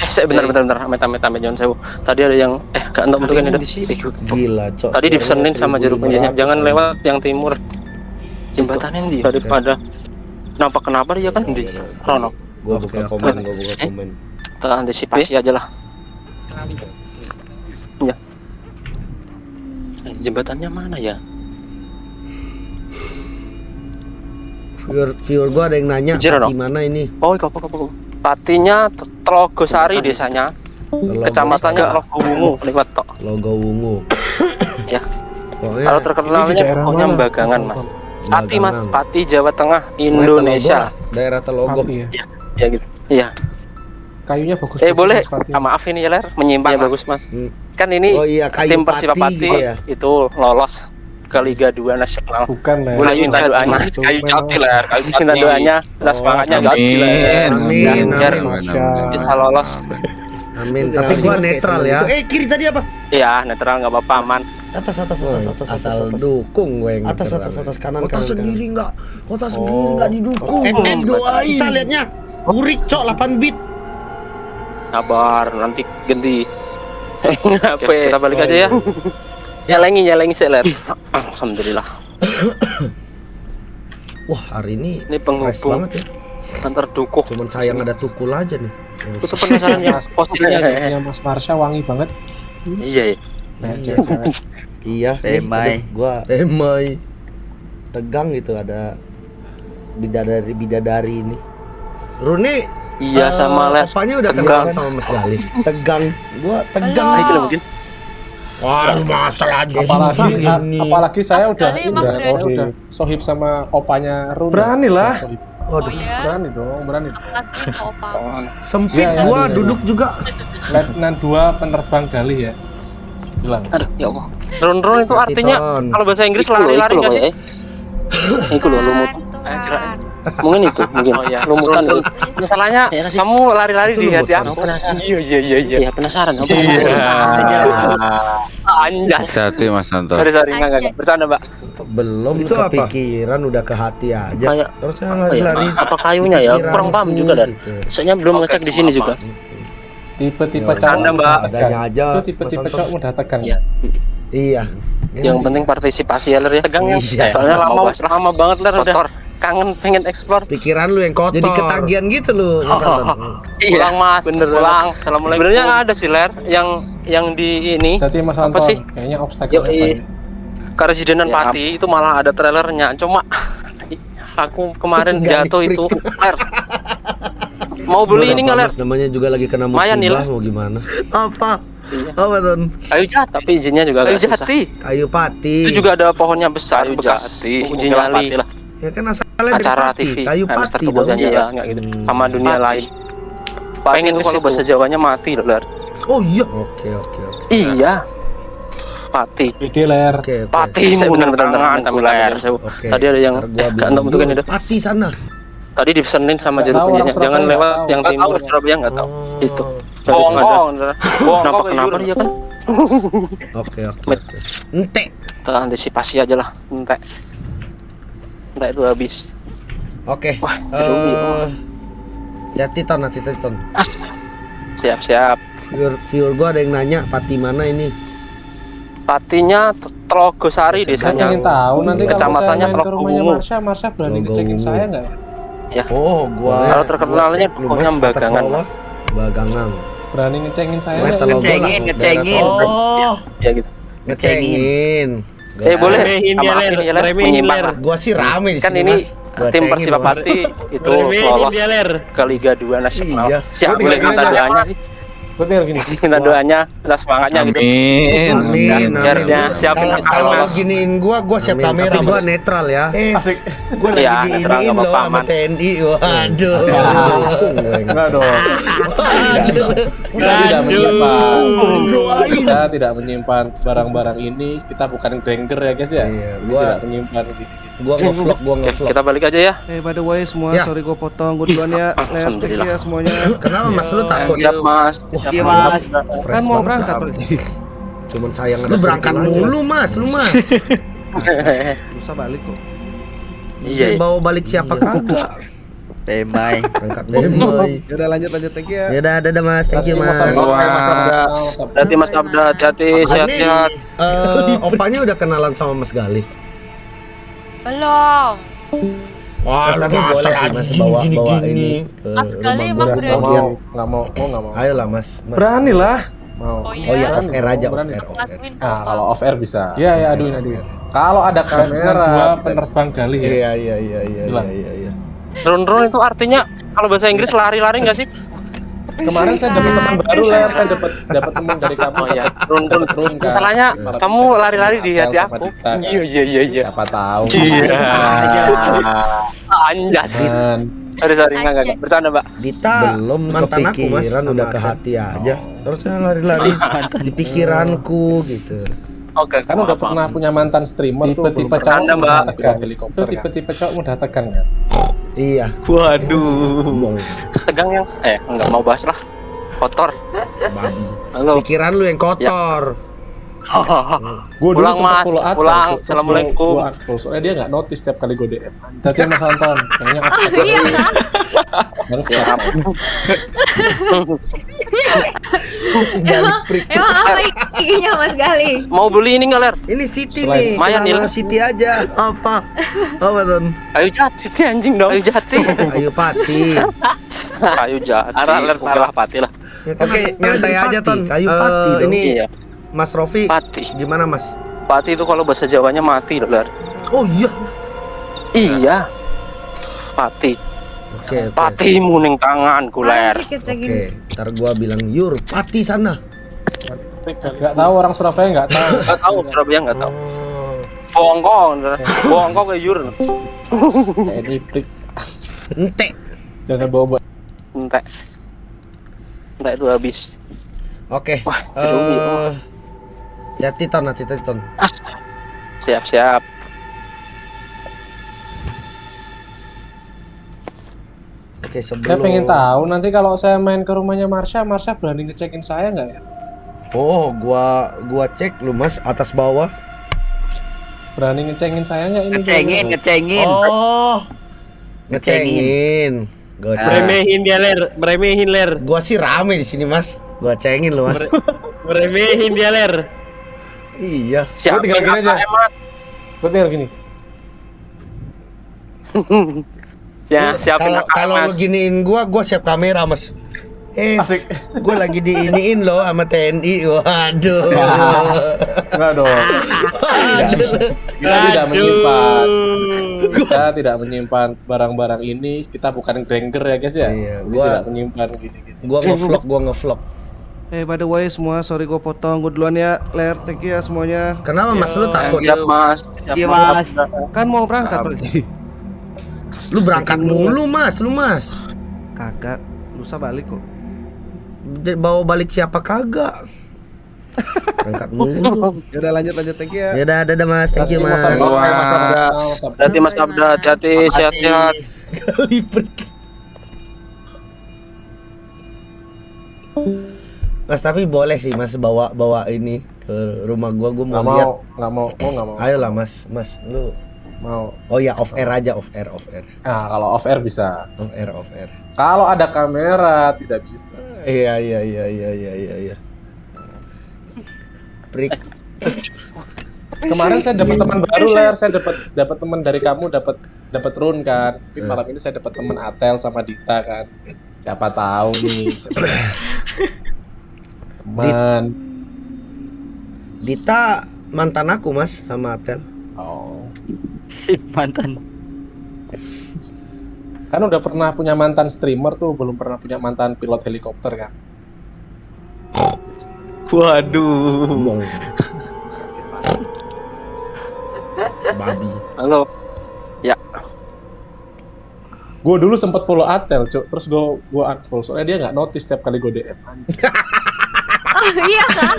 Saya bentar. Amit jangan sewu. Tadi ada yang gak untuk bentukan ada di sini. Gila, Cok. Tadi dipesenin sama jeruk penjahit jangan lewat yang timur. Jembatan yang di daripada kenapa dia kan di Rono. Gua buka komen. Kita antisipasi aja lah. Ya. Jembatannya mana ya? Viewer gua ada yang nanya Jero, gimana ini? Oh, apa. Patinya Telogosari desanya. Kecamatannya Logowungu lewat tok. Logo Wungu. Ya. Pokoknya Kalau terkenalnya pokoknya Bagangan, Mas. Pati Mas, Pati Jawa Tengah, Indonesia. Daerah Telogo. Pati ya. Ya gitu. Iya. Kayunya bagus. Boleh. Mas Pati. Maaf ini ya, Ler, menyimpang. Ya, bagus, Mas. Kan ini Oh iya, kayu tim Persiba Pati gitu ya. itu lolos ke Liga 2 nasional. Bukan ler. Boleh minta doanya. Itu Kayu memang- jati ler, kayu jati. Minta doanya, atas semangatnya jati Ler. Amin, Biar amin. bisa lolos. Amin. Tapi gua netral ya. Kiri tadi apa? Iya, netral nggak apa-apa, aman. Atas. Asal dukung gue yang Atas kanan. Kota sendiri enggak. Kota sendiri Oh. enggak didukung. Doain. Bisa lihatnya. Burik, Cok 8 bit. Sabar, nanti ganti. Oke, kita balik aja ya. Nyalengi sih, Ler. Alhamdulillah. Wah, hari ini Ini fresh penghubung banget ya. antar dukuh. Cuman sayang ada tukul aja nih. Aku tuh penasaran ya posisinya. Ya Mas Marsha wangi banget. Iya, ya. Nah, Iya. cewek. Iya. nih, Temai. aduh, gua temai. Tegang gitu ada bidadari ini. Rune Iya sama Ler. Opanya udah Tegang. tegang sama Mas Galih. Tegang. Gua tegang. Halo. Iki loh mungkin. Wah, masalah aja Apalagi saya Mas udah Gali ini emang ya, saya udah- udah sohib sama opanya Rune. Berani lah. Waduh, Berani dong, berani. sempit Iya, gua iya. duduk juga. Letnan 2 penerbang Galih ya. Bilang. Aduh, ya Allah. Ron itu artinya Titon. kalau bahasa Inggris lari-lari nggak sih? Iku loh lumut. Mungkin itu, mungkin. Oh iya, lumutan itu. Masalahnya kamu lari-lari Itu di hati lumutan. aku. Penasaran. Iya. Iya, penasaran. Aku Anjas. Hati Mas Anton. Sorry, enggak. Bercanda, Mbak. Belum Itu apa? kepikiran udah ke hati aja. Kayak Terus apa ya? Apa kayunya ya? Kurang paham juga dan soalnya belum ngecek di sini juga. Tipe-tipe Ya, cowok Anda, Mbak. mudah tegang. Adanya aja, Itu tipe-tipe Mas Anton. cowok mudah tegang. Iya. Iya. Yang penting partisipasi ya, Ler ya. Tegang ya. Iya. Soalnya lama banget Ler udah. Kangen pengen explore. Pikiran lu yang kotor. Jadi ketagihan gitu lu, Mas Anton. Pulang Mas, bener pulang. Assalamualaikum. Sebenarnya ada sih Ler yang di ini Jadi Mas apa Anton, sih? kayaknya obstacle Yoi. Karesidenan Pati itu malah ada trailernya. Cuma aku kemarin Nggak jatuh diprik. itu. Ler. Mau beli ini nggak Ler? Mas, namanya juga lagi kena Lumayan nih, musibah, Ler. mau gimana? Apa? Iya. Apa, Ton? Kayu jati. Tapi izinnya juga kayu jati. Kayu pati. Itu juga ada pohonnya besar bekas uji nyali. Ya kan asalnya di Acara pati. TV. Kayu Hamster pati Kebun dong. Jaya, nggak gitu. Sama dunia lain. Pengen kalau bahasa Jawanya mati loh Ler. Oh iya. Oke. Iya. Pati. Gede ler. Oke. Pati bener-bener Ler. Oke. Tadi ada yang Ntar gua nggak bilang, bentukan itu. Pati sana. Tadi dipesenin sama Nggak juru tahu, kunjungnya. orang Jangan Surabaya lewat nggak tahu. yang timur Surabaya nggak tahu. Itu. Kenapa dia kan? Oke. Ente. Kita antisipasi aja lah. Entek itu habis. Oke. Wah, jeruk. Jati Ton. Siap. Viewer gua ada yang nanya pati mana ini? Patinya Telogosari Saya desanya. pengen tahu nanti kalau saya Kecamatannya main ke rumahnya Telogowungu. Marsha berani Telogowungu. ngecekin saya nggak? Oh, gua. Kalau terkenalnya gua cek lu, pokoknya Mas, atas Bagangan. bawah. Bagangan. Berani ngecengin saya Gue nggak? telogo lah. ngecengin. Oh, Ya gitu. ngecengin. Boleh Remehin dia, sama Ler. ini ya, Ler. Remehin, Menyimpang Ler. lah. Gua sih rame di Kan sini, ini Mas. Gua tim cengin, Persiba Mas. Pati itu Remehin lolos dia, Ler. ke Liga 2 Nasional. Iya. Siap, Gua boleh tinggal minta gini aja. doanya sih. Gue tinggal gini. Minta doanya, minta semangatnya gitu. Amin. Biar dia siapin Kalau lolos. giniin gua siap kamera. Tapi gua netral ya. Asik. Gua lagi Iya, netral, diiniin nggak loh apa-apa, sama aman. TNI. Waduh. Enggak dong. Kita tidak menyimpan barang-barang ini. Kita bukan gangster ya guys ya. Iya, Kita gua- tidak menyimpan. Gua ngevlog. Oke, kita balik aja ya. By the way semua, Ya. sorry gue potong, gue duluan ya. Alhamdulillah. Ya semuanya. Kenapa Mas lu takut? Siap Mas. Iya mas. Fresh Kan mau banget. berangkat lagi. Cuman sayang ada. Lu berangkat mulu, Mas. Lusa balik kok. Iya. Bawa balik siapa kagak? Bye. Berangkat deh. Yaudah lanjut thank you ya. Ya udah, dadah Mas. Thank you, Mas. Hati Mas Abda, hati-hati, sehat-sehat. Opanya udah kenalan sama Mas Gali. Belum. Wah, tapi boleh sih Mas bawa ini ke Mas Gali rumah emang gua. berani? Nggak mau. Ayolah Mas. Berani lah. Mau. Oh Oh iya, iya. off air aja, off Berani. air. Lakuin Nah, dong. kalau off air bisa. Iya, aduin. Kalau ada kamera penerbang Gali ya. Iya. Drone itu artinya kalau bahasa Inggris lari-lari nggak sih? Kemarin saya dapat teman baru lah, saya dapat teman dari kamu. Oh ya, drone. Drone kan. Masalahnya Ibarat kamu bisa lari-lari di hati sama aku. Dita, kan. Iya. Siapa tahu. Anjay. Dan Sorry, enggak. Bercanda, Mbak. Dita belum mantan aku Mas, udah ke hati aja. Terusnya lari-lari di pikiranku gitu. Oke, kan udah pernah punya mantan streamer tuh. Tipe-tipe cowok Bercanda, Mbak. mudah tegang. Itu tipe-tipe cowok mudah tegang kan. Iya. Waduh. Tegang yang enggak mau bahas lah. Kotor. Babi. Halo. Pikiran lu yang kotor. Gua dulu Pulang, sempet Mas. follow Atta, Pulang. terus Assalamualaikum. gua unfollow. Soalnya dia nggak notice setiap kali gue DM. Jadi Mas Anton, kayaknya Iya. Siap. Emang apa giginya Mas Gali? Mau beli ini nggak, Ler? Ini Siti Selain- nih. Lumayan, Kenalan Nil. Siti aja. Apa Ton? Kayu jati sih anjing dong. Kayu jati. Ayo Pati. Kayu jati. Arah Ler arah Pati lah. Ya kan nyantai aja Ton. Kayu Pati. Ini Iya. Mas Rofi. Pati. Gimana Mas? Pati itu kalau bahasa Jawanya mati loh, Ler. Oh iya. Iya. Pati. Oke. Patimu ning tanganku, Ler. Oke, ntar gua bilang Yur, Pati sana. Nggak tahu orang Surabaya nggak tahu. Enggak tahu Surabaya enggak tahu. Oh. Bongkong kayak Yur. Ini prik. Ente. Jangan bawa. Entek itu habis. Oke. Wah, jeruk. Jati Ton. Siap. Oke, Saya sebelum pengen tahu nanti kalau saya main ke rumahnya Marsha berani ngecekin saya nggak ya? Oh, gua cek lu Mas atas bawah. Berani ngecengin saya nggak ini? Ngecengin. Oh. Ngecengin. Gua cek. Meremehin dia, Ler. Gua sih rame di sini, Mas. Gua cengin lu, Mas. Meremehin dia, Ler. Iya. Gue tinggal gini aja. Gue tinggal gini. Ya, siapin Kalau AKM, lu Mas. giniin gua siap kamera, Mas. Asik. Gua lagi diiniin loh sama TNI. Waduh. Enggak dong. Kita tidak menyimpan. Kita tidak menyimpan barang-barang ini. Kita bukan gangster ya guys ya. Iya, Kita gua- tidak menyimpan gini-gini. Gua ngevlog. By the way semua, sorry gue potong. Gue duluan ya. Ler, thank you ya semuanya. Kenapa Mas lu takut? Siap, Mas. Siap, Iya, Mas. Mas. Kan mau berangkat lagi. Lu berangkat mulu, Mas. Kagak. Lusa balik kok. Bawa balik siapa kagak? Berangkat mulu. Yaudah lanjut, thank you ya. Ya udah, dadah Mas. Thank you, Mas. Oke, Mas Abda. Hati-hati, Mas Abda. Hati-hati, sehat-sehat. Kali pergi. Mas, tapi boleh sih Mas bawa ini ke rumah gua mau lihat. Nggak mau. Ayolah Mas, lu Mau. oh ya off air aja, off air. Nah, kalau off air bisa. Off air. Kalau ada kamera tidak bisa. Iya. Prik. Kemarin saya dapat teman baru, Ler. Saya dapat teman dari kamu, dapat Run kan. Tapi malam ini saya dapat teman Atel sama Dita kan. Siapa tahu nih. Teman. Dita mantan aku Mas sama Atel. Oh. Si mantan. Kan udah pernah punya mantan streamer tuh, belum pernah punya mantan pilot helikopter kan. Waduh. Ngomong. Babi. Halo. Ya. Gue dulu sempat follow Atel, Cuk. Terus gue unfollow soalnya dia nggak notice setiap kali gue DM. Oh iya kan?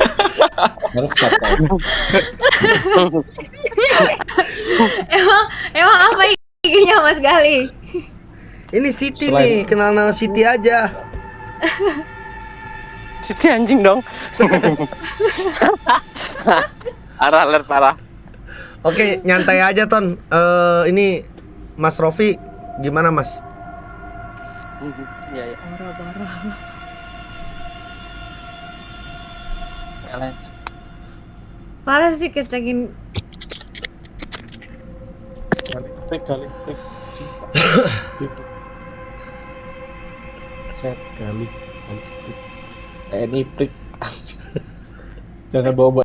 Bangsat kan. Emang apa IG-nya Mas Gali? Ini Siti Selain- nih, kenal nama Siti aja. Siti anjing dong. Parah. Oke, nyantai aja Ton. Ini Mas Rofi gimana Mas? Iya. Parah sih kecengin. Kali. Set kali. Ini prik. Jangan bawa